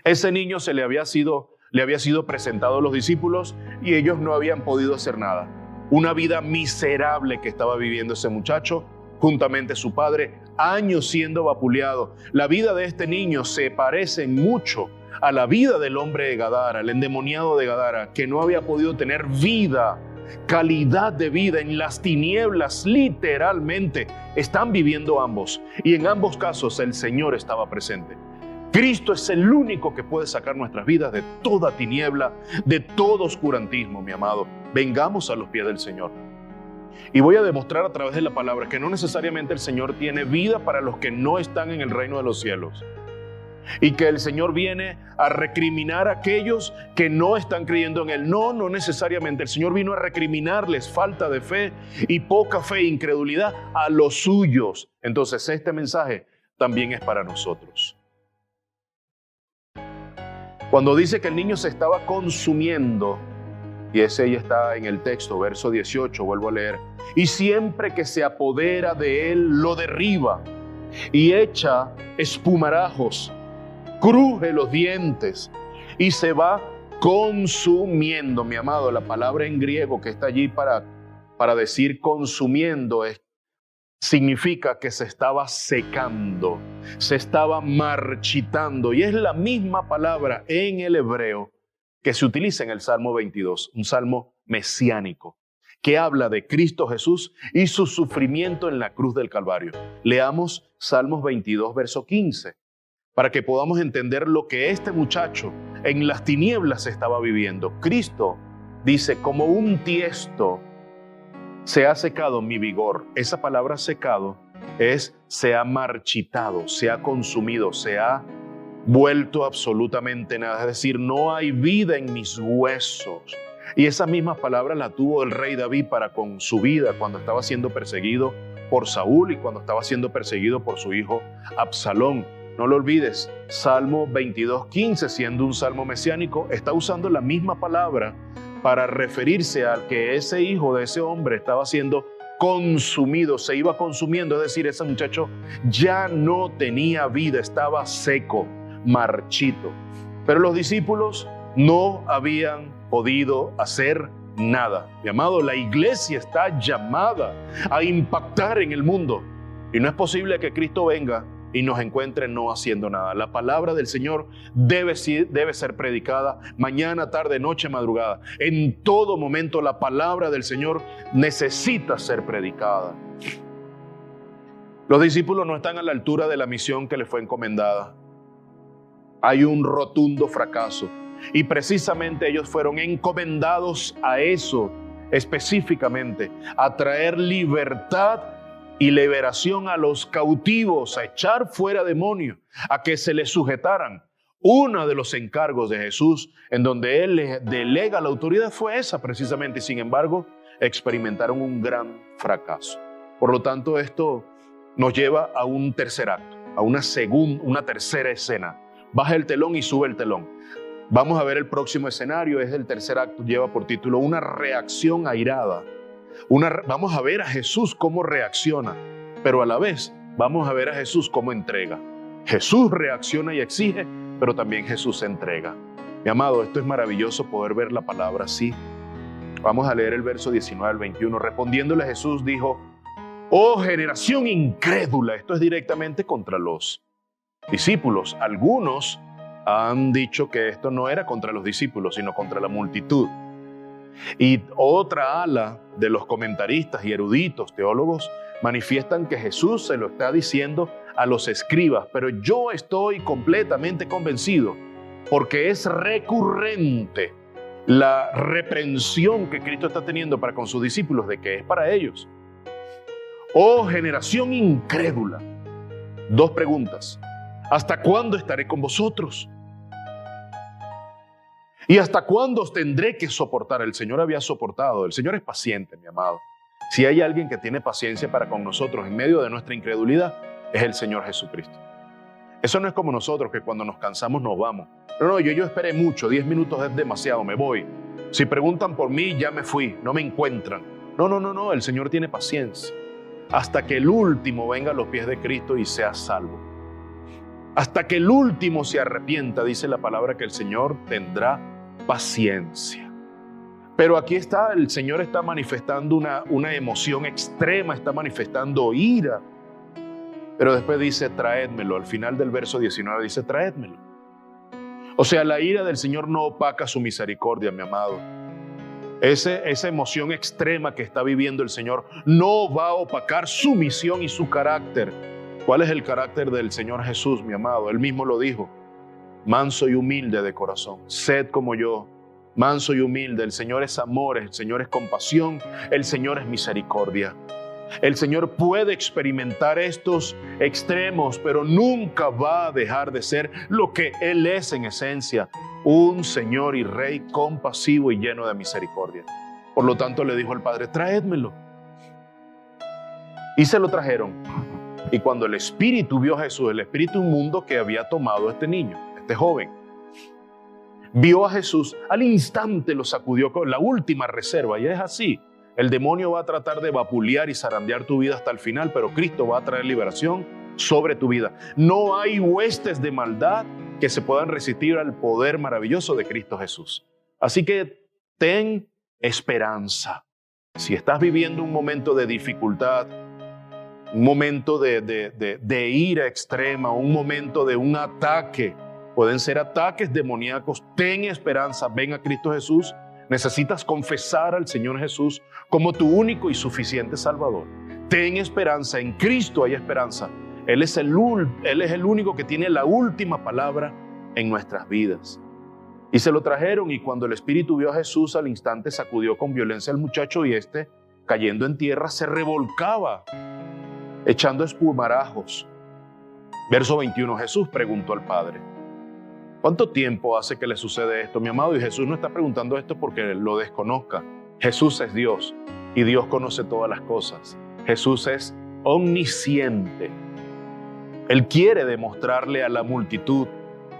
Ese niño le había sido presentado a los discípulos y ellos no habían podido hacer nada. Una vida miserable que estaba viviendo ese muchacho, juntamente su padre, años siendo vapuleado. La vida de este niño se parece mucho a la vida del hombre de Gadara, el endemoniado de Gadara, que no había podido tener vida, calidad de vida. En las tinieblas, literalmente, están viviendo ambos. Y en ambos casos el Señor estaba presente. Cristo es el único que puede sacar nuestras vidas de toda tiniebla, de todo oscurantismo, mi amado. Vengamos a los pies del Señor. Y voy a demostrar a través de la palabra que no necesariamente el Señor tiene vida para los que no están en el reino de los cielos. Y que el Señor viene a recriminar a aquellos que no están creyendo en Él. No, no necesariamente. El Señor vino a recriminarles falta de fe y poca fe e incredulidad a los suyos. Entonces este mensaje también es para nosotros. Cuando dice que el niño se estaba consumiendo, y ese ahí está en el texto, verso 18, vuelvo a leer. Y siempre que se apodera de él, lo derriba y echa espumarajos, cruje los dientes y se va consumiendo. Mi amado, la palabra en griego que está allí para decir consumiendo significa que se estaba secando, se estaba marchitando. Y es la misma palabra en el hebreo que se utiliza en el Salmo 22, un salmo mesiánico, que habla de Cristo Jesús y su sufrimiento en la cruz del Calvario. Leamos Salmos 22, verso 15, para que podamos entender lo que este muchacho en las tinieblas estaba viviendo. Cristo dice, como un tiesto se ha secado mi vigor. Esa palabra secado se ha marchitado, se ha consumido, se ha vuelto absolutamente nada. Es decir, no hay vida en mis huesos. Y esa misma palabra la tuvo el rey David para con su vida cuando estaba siendo perseguido por Saúl y cuando estaba siendo perseguido por su hijo Absalón. no lo olvides, Salmo 22:15, siendo un salmo mesiánico, está usando la misma palabra para referirse al que ese hijo de ese hombre estaba siendo consumido, se iba consumiendo, es decir, ese muchacho ya no tenía vida, estaba seco, marchito. Pero los discípulos no habían podido hacer nada. Mi amado, la iglesia está llamada a impactar en el mundo y no es posible que Cristo venga y nos encuentre no haciendo nada. La palabra del Señor debe ser predicada mañana, tarde, noche, madrugada. En todo momento la palabra del Señor necesita ser predicada. Los discípulos no están a la altura de la misión que les fue encomendada. Hay un rotundo fracaso y precisamente ellos fueron encomendados a eso específicamente, a traer libertad y liberación a los cautivos, a echar fuera demonios, a que se les sujetaran. Uno de los encargos de Jesús, en donde Él les delega la autoridad, fue esa precisamente, y sin embargo, experimentaron un gran fracaso. Por lo tanto, esto nos lleva a un tercer acto, a una tercera escena. Baja el telón y sube el telón. Vamos a ver el próximo escenario, es el tercer acto, lleva por título Una reacción airada. Vamos a ver a Jesús cómo reacciona, pero a la vez vamos a ver a Jesús cómo entrega. Jesús reacciona y exige, pero también Jesús entrega. Mi amado, esto es maravilloso poder ver la palabra así. Vamos a leer el verso 19 al 21. Respondiéndole Jesús dijo: oh generación incrédula. Esto es directamente contra los discípulos. Algunos han dicho que esto no era contra los discípulos, sino contra la multitud. Y otra ala de los comentaristas y eruditos teólogos manifiestan que Jesús se lo está diciendo a los escribas, pero yo estoy completamente convencido, porque es recurrente la reprensión que Cristo está teniendo para con sus discípulos, de que es para ellos. Oh generación incrédula. Dos preguntas. ¿Hasta cuándo estaré con vosotros? ¿Y hasta cuándo os tendré que soportar? El Señor había soportado. El Señor es paciente, mi amado. Si hay alguien que tiene paciencia para con nosotros en medio de nuestra incredulidad, es el Señor Jesucristo. Eso no es como nosotros, que cuando nos cansamos nos vamos. No, yo esperé mucho, 10 minutos es demasiado, me voy. Si preguntan por mí, ya me fui, no me encuentran. No, el Señor tiene paciencia. Hasta que el último venga a los pies de Cristo y sea salvo. Hasta que el último se arrepienta, dice la palabra, que el Señor tendrá paciencia. Pero aquí está, el Señor está manifestando una emoción extrema, está manifestando ira. Pero después dice, traédmelo. Al final del verso 19 dice, traédmelo. O sea, la ira del Señor no opaca su misericordia, mi amado. Esa emoción extrema que está viviendo el Señor no va a opacar su misión y su carácter. ¿Cuál es el carácter del Señor Jesús, mi amado? Él mismo lo dijo. Manso y humilde de corazón, sed como yo, manso y humilde. El Señor es amor, el Señor es compasión, el Señor es misericordia. El Señor puede experimentar estos extremos, pero nunca va a dejar de ser lo que Él es en esencia, un Señor y Rey compasivo y lleno de misericordia. Por lo tanto le dijo al Padre, traédmelo. Y se lo trajeron. Y cuando el Espíritu vio a Jesús, el Espíritu inmundo que había tomado a este niño, este joven, vio a Jesús, al instante lo sacudió con la última reserva. Y es así, el demonio va a tratar de vapulear y zarandear tu vida hasta el final, pero Cristo va a traer liberación sobre tu vida. No hay huestes de maldad que se puedan resistir al poder maravilloso de Cristo Jesús. Así que ten esperanza. Si estás viviendo un momento de dificultad, un momento de ira extrema, un momento de un ataque, pueden ser ataques demoníacos, ten esperanza, ven a Cristo Jesús. Necesitas confesar al Señor Jesús como tu único y suficiente Salvador. Ten esperanza, en Cristo hay esperanza. Él es el único que tiene la última palabra en nuestras vidas. Y se lo trajeron, y cuando el Espíritu vio a Jesús, al instante sacudió con violencia al muchacho, y este, cayendo en tierra, se revolcaba, echando espumarajos. Verso 21, Jesús preguntó al Padre, ¿cuánto tiempo hace que le sucede esto, mi amado? Y Jesús no está preguntando esto porque lo desconozca. Jesús es Dios y Dios conoce todas las cosas. Jesús es omnisciente. Él quiere demostrarle a la multitud,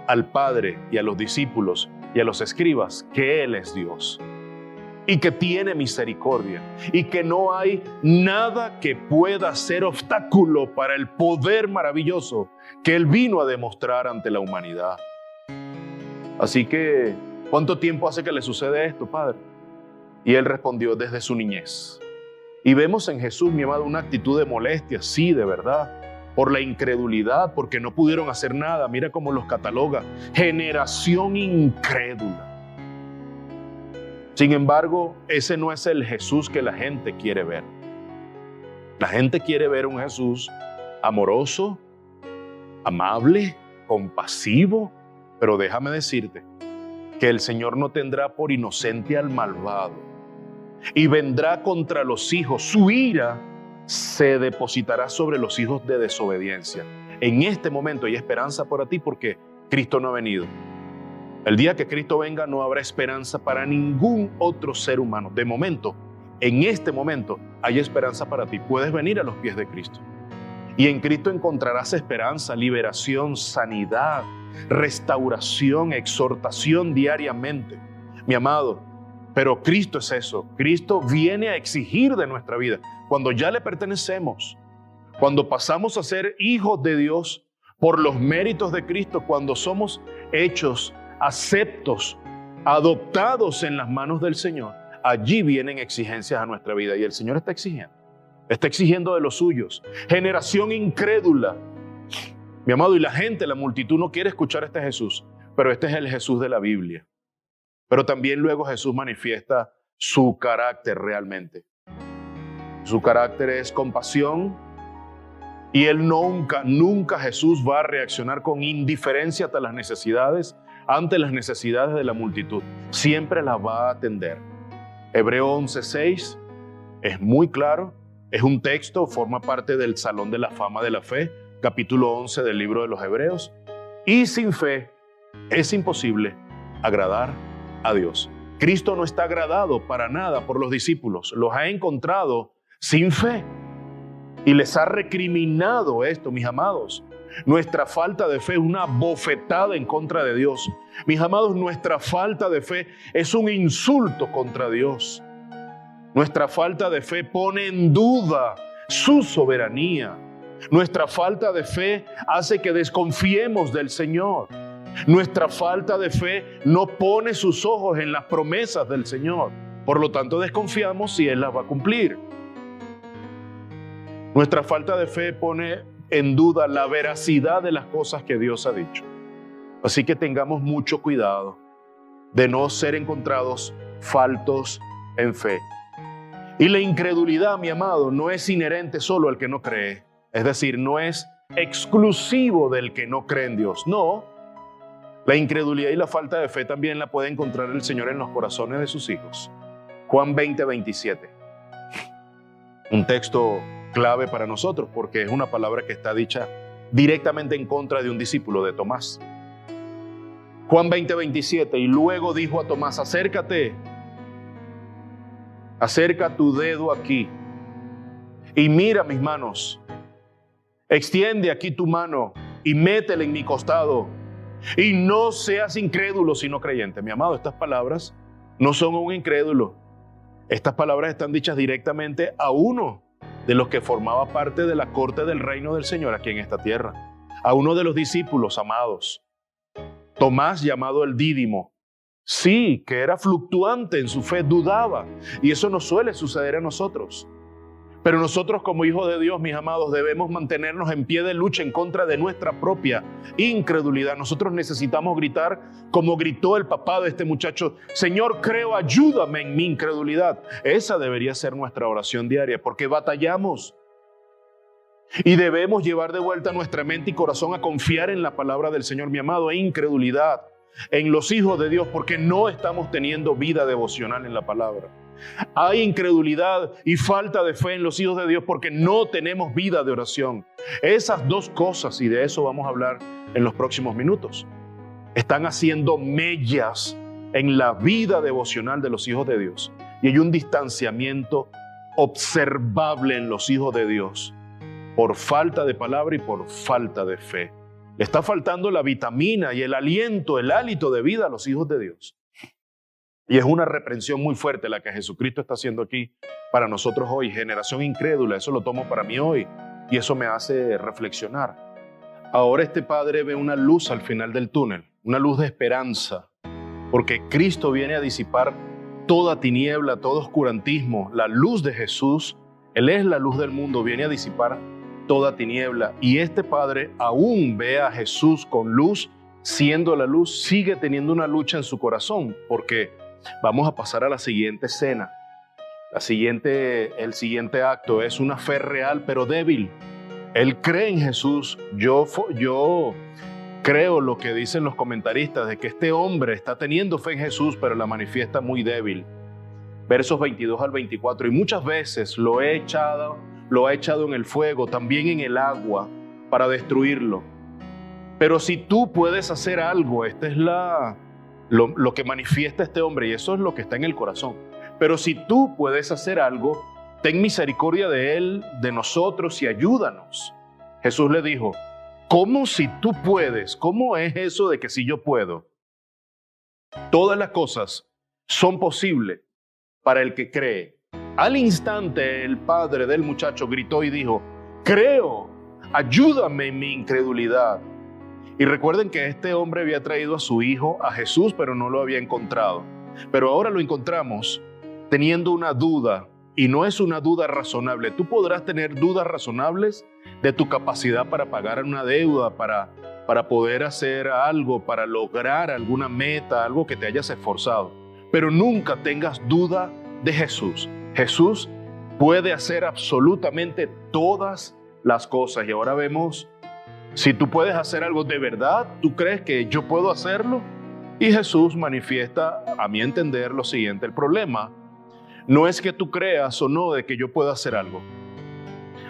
al Padre y a los discípulos y a los escribas que Él es Dios y que tiene misericordia y que no hay nada que pueda ser obstáculo para el poder maravilloso que Él vino a demostrar ante la humanidad. Así que, ¿cuánto tiempo hace que le sucede esto, Padre? Y Él respondió: desde su niñez. Y vemos en Jesús, mi amado, una actitud de molestia, sí, de verdad, por la incredulidad, porque no pudieron hacer nada. Mira cómo los cataloga: generación incrédula. Sin embargo, ese no es el Jesús que la gente quiere ver. La gente quiere ver un Jesús amoroso, amable, compasivo, pero déjame decirte que el Señor no tendrá por inocente al malvado y vendrá contra los hijos. Su ira se depositará sobre los hijos de desobediencia. En este momento hay esperanza para ti porque Cristo no ha venido. El día que Cristo venga no habrá esperanza para ningún otro ser humano. De momento, en este momento, hay esperanza para ti. Puedes venir a los pies de Cristo. Y en Cristo encontrarás esperanza, liberación, sanidad, restauración, exhortación diariamente. Mi amado, pero Cristo es eso. Cristo viene a exigir de nuestra vida. Cuando ya le pertenecemos, cuando pasamos a ser hijos de Dios por los méritos de Cristo, cuando somos hechos aceptos, adoptados en las manos del Señor, allí vienen exigencias a nuestra vida y el Señor está exigiendo de los suyos. Generación incrédula, mi amado, y la gente, la multitud no quiere escuchar a este Jesús, pero este es el Jesús de la Biblia. Pero también luego Jesús manifiesta su carácter realmente. Su carácter es compasión y Él nunca Jesús va a reaccionar con indiferencia ante las necesidades de la multitud. Siempre las va a atender. Hebreo 11:6 es muy claro, es un texto, forma parte del Salón de la Fama de la Fe, capítulo 11 del libro de los Hebreos. Y sin fe es imposible agradar a Dios. Cristo no está agradado para nada por los discípulos, los ha encontrado sin fe y les ha recriminado esto, mis amados. Nuestra falta de fe es una bofetada en contra de Dios. Mis amados, nuestra falta de fe es un insulto contra Dios. Nuestra falta de fe pone en duda su soberanía. Nuestra falta de fe hace que desconfiemos del Señor. Nuestra falta de fe no pone sus ojos en las promesas del Señor. Por lo tanto, desconfiamos si Él las va a cumplir. Nuestra falta de fe pone en duda la veracidad de las cosas que Dios ha dicho. Así que tengamos mucho cuidado de no ser encontrados faltos en fe. Y la incredulidad, mi amado, no es inherente solo al que no cree. Es decir, no es exclusivo del que no cree en Dios. No, la incredulidad y la falta de fe también la puede encontrar el Señor en los corazones de sus hijos. Juan 20:27. Un texto clave para nosotros porque es una palabra que está dicha directamente en contra de un discípulo de Tomás. Juan 20:27, y luego dijo a Tomás: acércate, acerca tu dedo aquí y mira mis manos, extiende aquí tu mano y métela en mi costado y no seas incrédulo sino creyente. Mi amado, estas palabras no son un incrédulo, estas palabras están dichas directamente a uno de los que formaba parte de la corte del reino del Señor aquí en esta tierra, a uno de los discípulos amados, Tomás, llamado el Dídimo. Sí, que era fluctuante en su fe, dudaba, y eso no suele suceder a nosotros. Pero nosotros como hijos de Dios, mis amados, debemos mantenernos en pie de lucha en contra de nuestra propia incredulidad. Nosotros necesitamos gritar como gritó el papá de este muchacho: Señor, creo, ayúdame en mi incredulidad. Esa debería ser nuestra oración diaria, porque batallamos. Y debemos llevar de vuelta nuestra mente y corazón a confiar en la palabra del Señor, mi amado, e incredulidad en los hijos de Dios, porque no estamos teniendo vida devocional en la palabra. Hay incredulidad y falta de fe en los hijos de Dios porque no tenemos vida de oración. Esas dos cosas, y de eso vamos a hablar en los próximos minutos, están haciendo mellas en la vida devocional de los hijos de Dios. Y hay un distanciamiento observable en los hijos de Dios por falta de palabra y por falta de fe. Le está faltando la vitamina y el aliento, el hálito de vida a los hijos de Dios. Y es una reprensión muy fuerte la que Jesucristo está haciendo aquí para nosotros hoy. Generación incrédula, eso lo tomo para mí hoy y eso me hace reflexionar. Ahora este padre ve una luz al final del túnel, una luz de esperanza, porque Cristo viene a disipar toda tiniebla, todo oscurantismo. La luz de Jesús, Él es la luz del mundo, viene a disipar toda tiniebla. Y este padre aún ve a Jesús con luz, siendo la luz, sigue teniendo una lucha en su corazón, porque vamos a pasar a la siguiente escena. El siguiente acto es una fe real pero débil. Él cree en Jesús. Yo creo lo que dicen los comentaristas, de que este hombre está teniendo fe en Jesús, pero la manifiesta muy débil. Versos 22 al 24. Y muchas veces lo ha echado en el fuego, también en el agua, para destruirlo. Pero si tú puedes hacer algo, esta es lo que manifiesta este hombre, y eso es lo que está en el corazón. Pero si tú puedes hacer algo, ten misericordia de él, de nosotros, y ayúdanos. Jesús le dijo, ¿cómo si tú puedes? ¿Cómo es eso de que si yo puedo? Todas las cosas son posibles para el que cree. Al instante el padre del muchacho gritó y dijo, creo, ayúdame en mi incredulidad. Y recuerden que este hombre había traído a su hijo, a Jesús, pero no lo había encontrado. Pero ahora lo encontramos teniendo una duda, y no es una duda razonable. Tú podrás tener dudas razonables de tu capacidad para pagar una deuda, para poder hacer algo, para lograr alguna meta, algo que te hayas esforzado. Pero nunca tengas duda de Jesús. Jesús puede hacer absolutamente todas las cosas. Y ahora vemos, si tú puedes hacer algo de verdad, ¿tú crees que yo puedo hacerlo? Y Jesús manifiesta, a mi entender, lo siguiente. El problema no es que tú creas o no de que yo puedo hacer algo.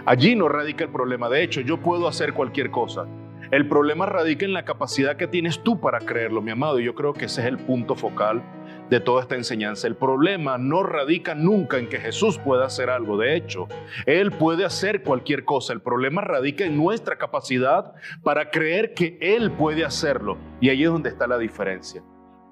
Allí no radica el problema. De hecho, yo puedo hacer cualquier cosa. El problema radica en la capacidad que tienes tú para creerlo, mi amado. Y yo creo que ese es el punto focal de toda esta enseñanza. El problema no radica nunca en que Jesús pueda hacer algo. De hecho, Él puede hacer cualquier cosa. El problema radica en nuestra capacidad para creer que Él puede hacerlo. Y ahí es donde está la diferencia.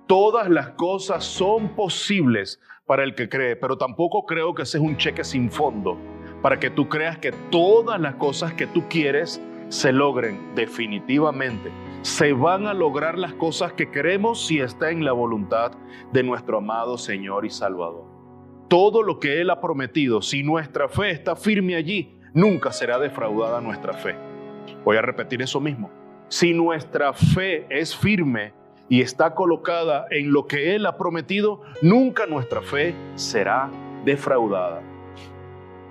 Todas las cosas son posibles para el que cree, pero tampoco creo que ese es un cheque sin fondo para que tú creas que todas las cosas que tú quieres se logren. Definitivamente se van a lograr las cosas que queremos si está en la voluntad de nuestro amado Señor y Salvador. Todo lo que Él ha prometido, si nuestra fe está firme allí, nunca será defraudada nuestra fe. Voy a repetir eso mismo. Si nuestra fe es firme y está colocada en lo que Él ha prometido, nunca nuestra fe será defraudada.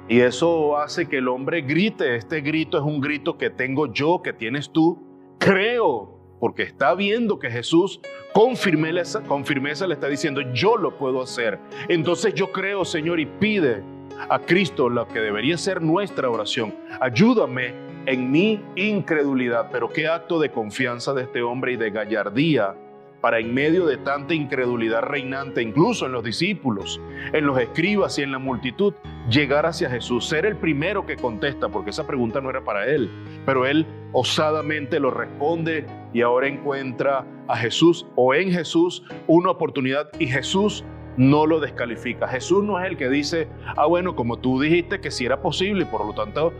Y eso hace que el hombre grite. Este grito es un grito que tengo yo, que tienes tú. Creo, porque está viendo que Jesús con firmeza le está diciendo, yo lo puedo hacer. Entonces yo creo, Señor, y pide a Cristo lo que debería ser nuestra oración. Ayúdame en mi incredulidad. Pero qué acto de confianza de este hombre y de gallardía para en medio de tanta incredulidad reinante, incluso en los discípulos, en los escribas y en la multitud, llegar hacia Jesús, ser el primero que contesta, porque esa pregunta no era para él, pero él osadamente lo responde y ahora encuentra a Jesús o en Jesús una oportunidad y Jesús no lo descalifica. Jesús no es el que dice, bueno, como tú dijiste que sí era posible y por lo tanto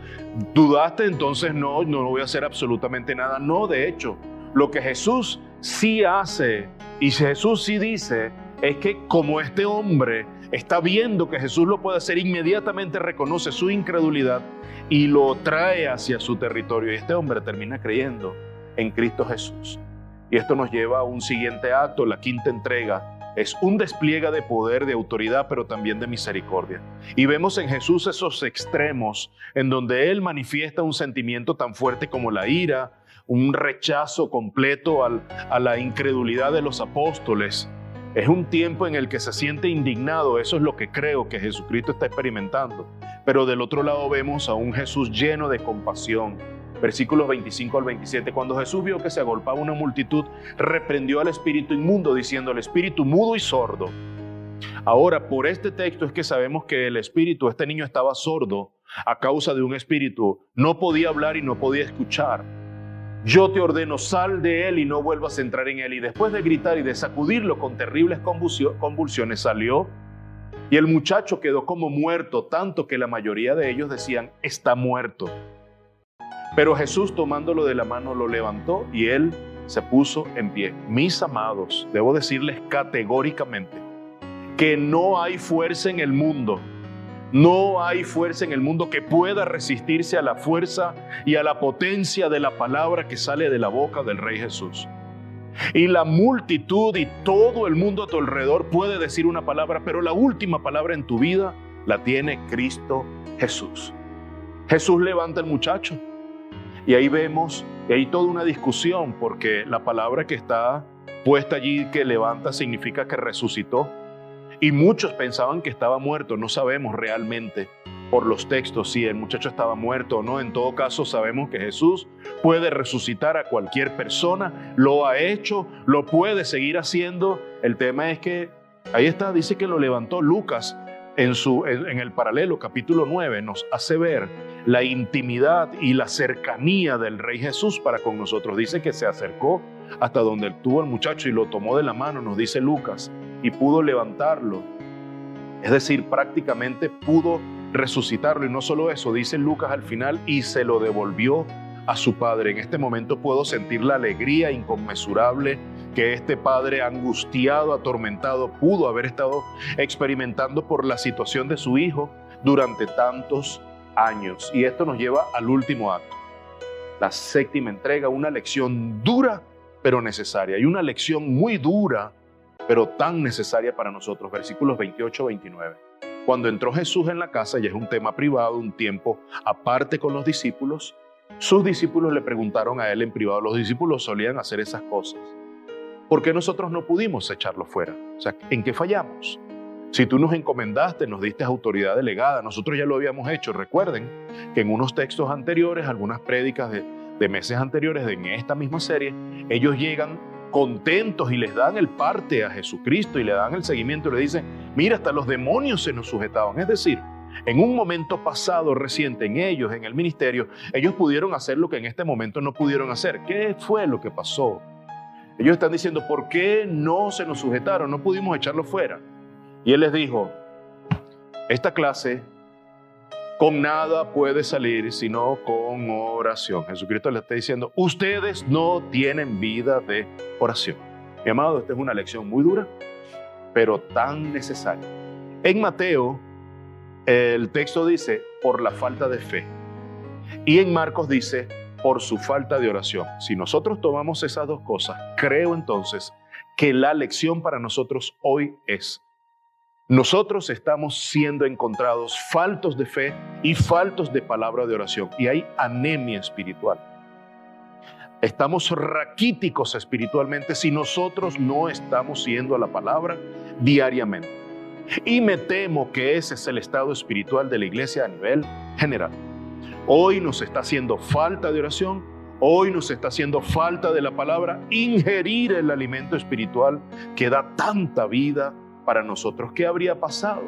dudaste, entonces no voy a hacer absolutamente nada. No, de hecho, lo que Jesús sí hace y Jesús sí dice es que como este hombre está viendo que Jesús lo puede hacer, inmediatamente reconoce su incredulidad y lo trae hacia su territorio. Y este hombre termina creyendo en Cristo Jesús. Y esto nos lleva a un siguiente acto, la quinta entrega. Es un despliegue de poder, de autoridad, pero también de misericordia. Y vemos en Jesús esos extremos en donde Él manifiesta un sentimiento tan fuerte como la ira, un rechazo completo a la incredulidad de los apóstoles. Es un tiempo en el que se siente indignado. Eso es lo que creo que Jesucristo está experimentando. Pero del otro lado vemos a un Jesús lleno de compasión. Versículos 25 al 27. Cuando Jesús vio que se agolpaba una multitud, reprendió al espíritu inmundo, diciendo: al espíritu mudo y sordo. Ahora, por este texto es que sabemos que el espíritu, este niño estaba sordo, a causa de un espíritu. No podía hablar y no podía escuchar. Yo te ordeno, sal de él y no vuelvas a entrar en él. Y después de gritar y de sacudirlo con terribles convulsiones, salió. Y el muchacho quedó como muerto, tanto que la mayoría de ellos decían, está muerto. Pero Jesús, tomándolo de la mano, lo levantó y él se puso en pie. Mis amados, debo decirles categóricamente que no hay fuerza en el mundo. No hay fuerza en el mundo que pueda resistirse a la fuerza y a la potencia de la palabra que sale de la boca del Rey Jesús. Y la multitud y todo el mundo a tu alrededor puede decir una palabra, pero la última palabra en tu vida la tiene Cristo Jesús. Jesús levanta al muchacho y ahí vemos, y hay toda una discusión porque la palabra que está puesta allí, que levanta, significa que resucitó. Y muchos pensaban que estaba muerto. No sabemos realmente por los textos si el muchacho estaba muerto o no. En todo caso, sabemos que Jesús puede resucitar a cualquier persona. Lo ha hecho, lo puede seguir haciendo. El tema es que, ahí está, dice que lo levantó. Lucas, en el paralelo, capítulo 9, nos hace ver la intimidad y la cercanía del Rey Jesús para con nosotros. Dice que se acercó hasta donde tuvo el muchacho y lo tomó de la mano, nos dice Lucas, y pudo levantarlo. Es decir, prácticamente pudo resucitarlo. Y no solo eso, dice Lucas al final, y se lo devolvió a su padre. En este momento puedo sentir la alegría inconmensurable que este padre angustiado, atormentado, pudo haber estado experimentando por la situación de su hijo durante tantos años. Y esto nos lleva al último acto, la séptima entrega, una lección dura pero necesaria, y una lección muy dura pero tan necesaria para nosotros. Versículos 28-29. Cuando entró Jesús en la casa, ya es un tema privado, un tiempo aparte con los discípulos, sus discípulos le preguntaron a él en privado. Los discípulos solían hacer esas cosas. ¿Por qué nosotros no pudimos echarlo fuera? O sea, ¿en qué fallamos? Si tú nos encomendaste, nos diste autoridad delegada, nosotros ya lo habíamos hecho. Recuerden que en unos textos anteriores, algunas prédicas de meses anteriores en esta misma serie, ellos llegan contentos y les dan el parte a Jesucristo y le dan el seguimiento y le dicen, mira, hasta los demonios se nos sujetaban. Es decir, en un momento pasado reciente en ellos, en el ministerio, ellos pudieron hacer lo que en este momento no pudieron hacer. ¿Qué fue lo que pasó? Ellos están diciendo, ¿por qué no se nos sujetaron? No pudimos echarlo fuera. Y él les dijo, esta clase con nada puede salir sino con oración. Jesucristo le está diciendo, ustedes no tienen vida de oración. Mi amado, esta es una lección muy dura, pero tan necesaria. En Mateo, el texto dice, por la falta de fe. Y en Marcos dice, por su falta de oración. Si nosotros tomamos esas dos cosas, creo entonces que la lección para nosotros hoy es, nosotros estamos siendo encontrados faltos de fe y faltos de palabra de oración. Y hay anemia espiritual. Estamos raquíticos espiritualmente si nosotros no estamos yendo a la palabra diariamente. Y me temo que ese es el estado espiritual de la iglesia a nivel general. Hoy nos está haciendo falta de oración, hoy nos está haciendo falta de la palabra, ingerir el alimento espiritual que da tanta vida para nosotros. ¿Qué habría pasado?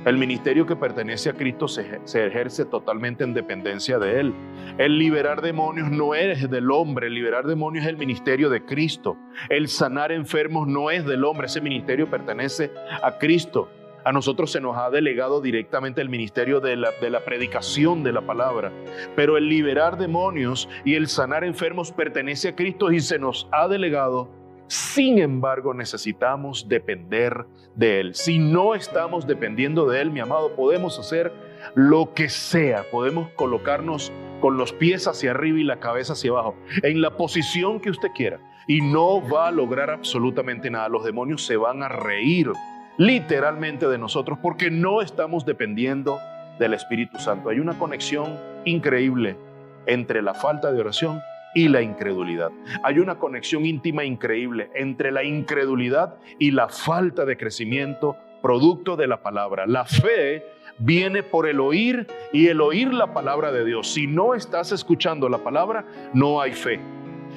El ministerio que pertenece a Cristo se ejerce totalmente en dependencia de Él. El liberar demonios no es del hombre, el liberar demonios es el ministerio de Cristo. El sanar enfermos no es del hombre, ese ministerio pertenece a Cristo. A nosotros se nos ha delegado directamente el ministerio de la predicación de la palabra. Pero el liberar demonios y el sanar enfermos pertenece a Cristo y se nos ha delegado. Sin embargo, necesitamos depender de Él. Si no estamos dependiendo de Él, mi amado, podemos hacer lo que sea. Podemos colocarnos con los pies hacia arriba y la cabeza hacia abajo, en la posición que usted quiera. Y no va a lograr absolutamente nada. Los demonios se van a reír literalmente de nosotros porque no estamos dependiendo del Espíritu Santo. Hay una conexión increíble entre la falta de oración y la incredulidad. Hay una conexión íntima increíble entre la incredulidad y la falta de crecimiento producto de la palabra. La fe viene por el oír y el oír la palabra de Dios. Si no estás escuchando la palabra, no hay fe.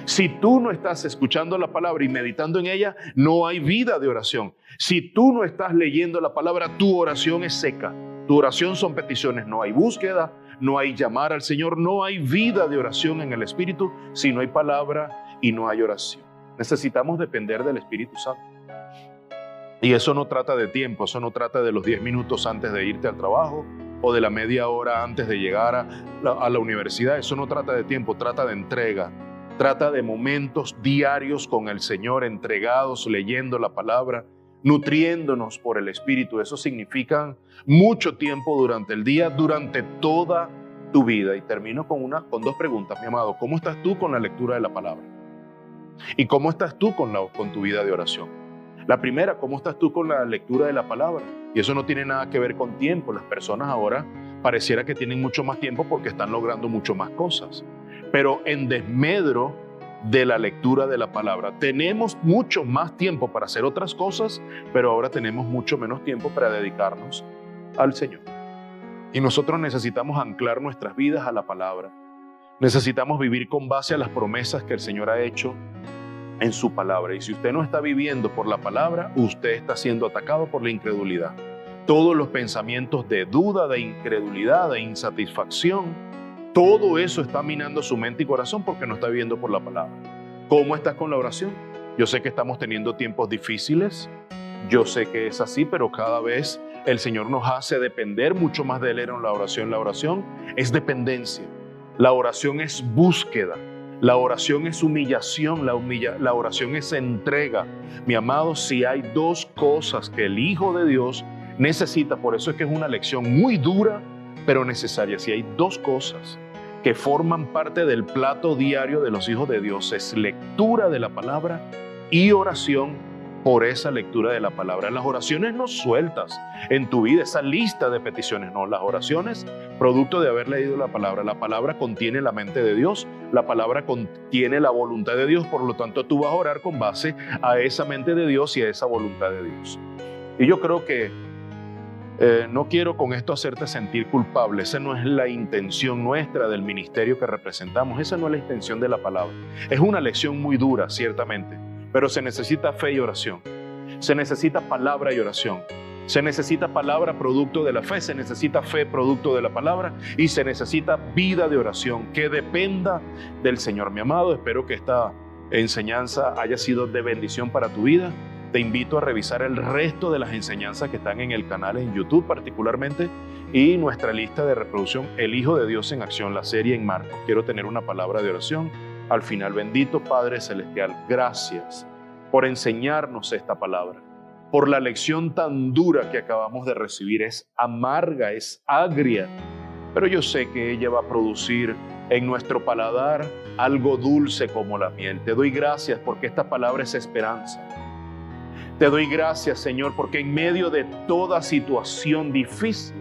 Si tú no estás escuchando la palabra y meditando en ella, no hay vida de oración. Si tú no estás leyendo la palabra, tu oración es seca. Tu oración son peticiones, no hay búsqueda, no hay llamar al Señor, no hay vida de oración en el Espíritu si no hay palabra y no hay oración. Necesitamos depender del Espíritu Santo. Y eso no trata de tiempo, eso no trata de los 10 minutos antes de irte al trabajo o de la media hora antes de llegar a la universidad. Eso no trata de tiempo, trata de entrega. Trata de momentos diarios con el Señor, entregados, leyendo la palabra, nutriéndonos por el Espíritu. Eso significa mucho tiempo durante el día, durante toda tu vida. Y termino con dos preguntas, mi amado. ¿Cómo estás tú con la lectura de la palabra? ¿Y cómo estás tú con tu vida de oración? La primera, ¿cómo estás tú con la lectura de la palabra? Y eso no tiene nada que ver con tiempo. Las personas ahora pareciera que tienen mucho más tiempo porque están logrando mucho más cosas. Pero en desmedro de la lectura de la palabra, tenemos mucho más tiempo para hacer otras cosas, pero ahora tenemos mucho menos tiempo para dedicarnos al Señor. Y nosotros necesitamos anclar nuestras vidas a la palabra. Necesitamos vivir con base a las promesas que el Señor ha hecho en su palabra. Y si usted no está viviendo por la palabra, usted está siendo atacado por la incredulidad. Todos los pensamientos de duda, de incredulidad, de insatisfacción, todo eso está minando su mente y corazón porque no está viviendo por la palabra. ¿Cómo estás con la oración? Yo sé que estamos teniendo tiempos difíciles, yo sé que es así, pero cada vez el Señor nos hace depender mucho más de Él en la oración. La oración es dependencia, la oración es búsqueda, la oración es humillación, la oración es entrega. Mi amado, si hay dos cosas que el Hijo de Dios necesita, por eso es que es una lección muy dura, pero necesaria. Si hay dos cosas que forman parte del plato diario de los hijos de Dios, es lectura de la palabra y oración por esa lectura de la palabra. Las oraciones no sueltas en tu vida, esa lista de peticiones, no. Las oraciones, producto de haber leído la palabra. La palabra contiene la mente de Dios, la palabra contiene la voluntad de Dios, por lo tanto tú vas a orar con base a esa mente de Dios y a esa voluntad de Dios. Y yo creo que no quiero con esto hacerte sentir culpable. Esa no es la intención nuestra del ministerio que representamos. Esa no es la intención de la palabra. Es una lección muy dura, ciertamente, pero se necesita fe y oración. Se necesita palabra y oración. Se necesita palabra producto de la fe, se necesita fe producto de la palabra y se necesita vida de oración que dependa del Señor. Mi amado, espero que esta enseñanza haya sido de bendición para tu vida. Te invito a revisar el resto de las enseñanzas que están en el canal, en YouTube particularmente, y nuestra lista de reproducción, El Hijo de Dios en Acción, la serie en Marcos. Quiero tener una palabra de oración al final. Bendito Padre Celestial, gracias por enseñarnos esta palabra, por la lección tan dura que acabamos de recibir. Es amarga, es agria, pero yo sé que ella va a producir en nuestro paladar algo dulce como la miel. Te doy gracias porque esta palabra es esperanza. Te doy gracias, Señor, porque en medio de toda situación difícil,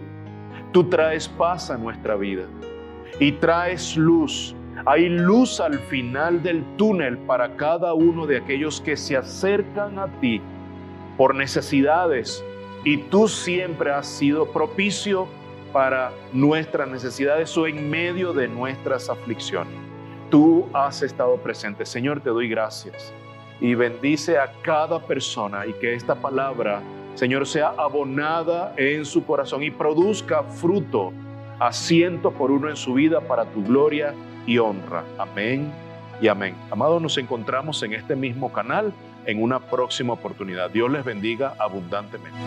tú traes paz a nuestra vida y traes luz. Hay luz al final del túnel para cada uno de aquellos que se acercan a ti por necesidades, y tú siempre has sido propicio para nuestras necesidades o en medio de nuestras aflicciones. Tú has estado presente. Señor, te doy gracias. Y bendice a cada persona y que esta palabra, Señor, sea abonada en su corazón y produzca fruto a 100% en su vida para tu gloria y honra. Amén y amén. Amados, nos encontramos en este mismo canal en una próxima oportunidad. Dios les bendiga abundantemente.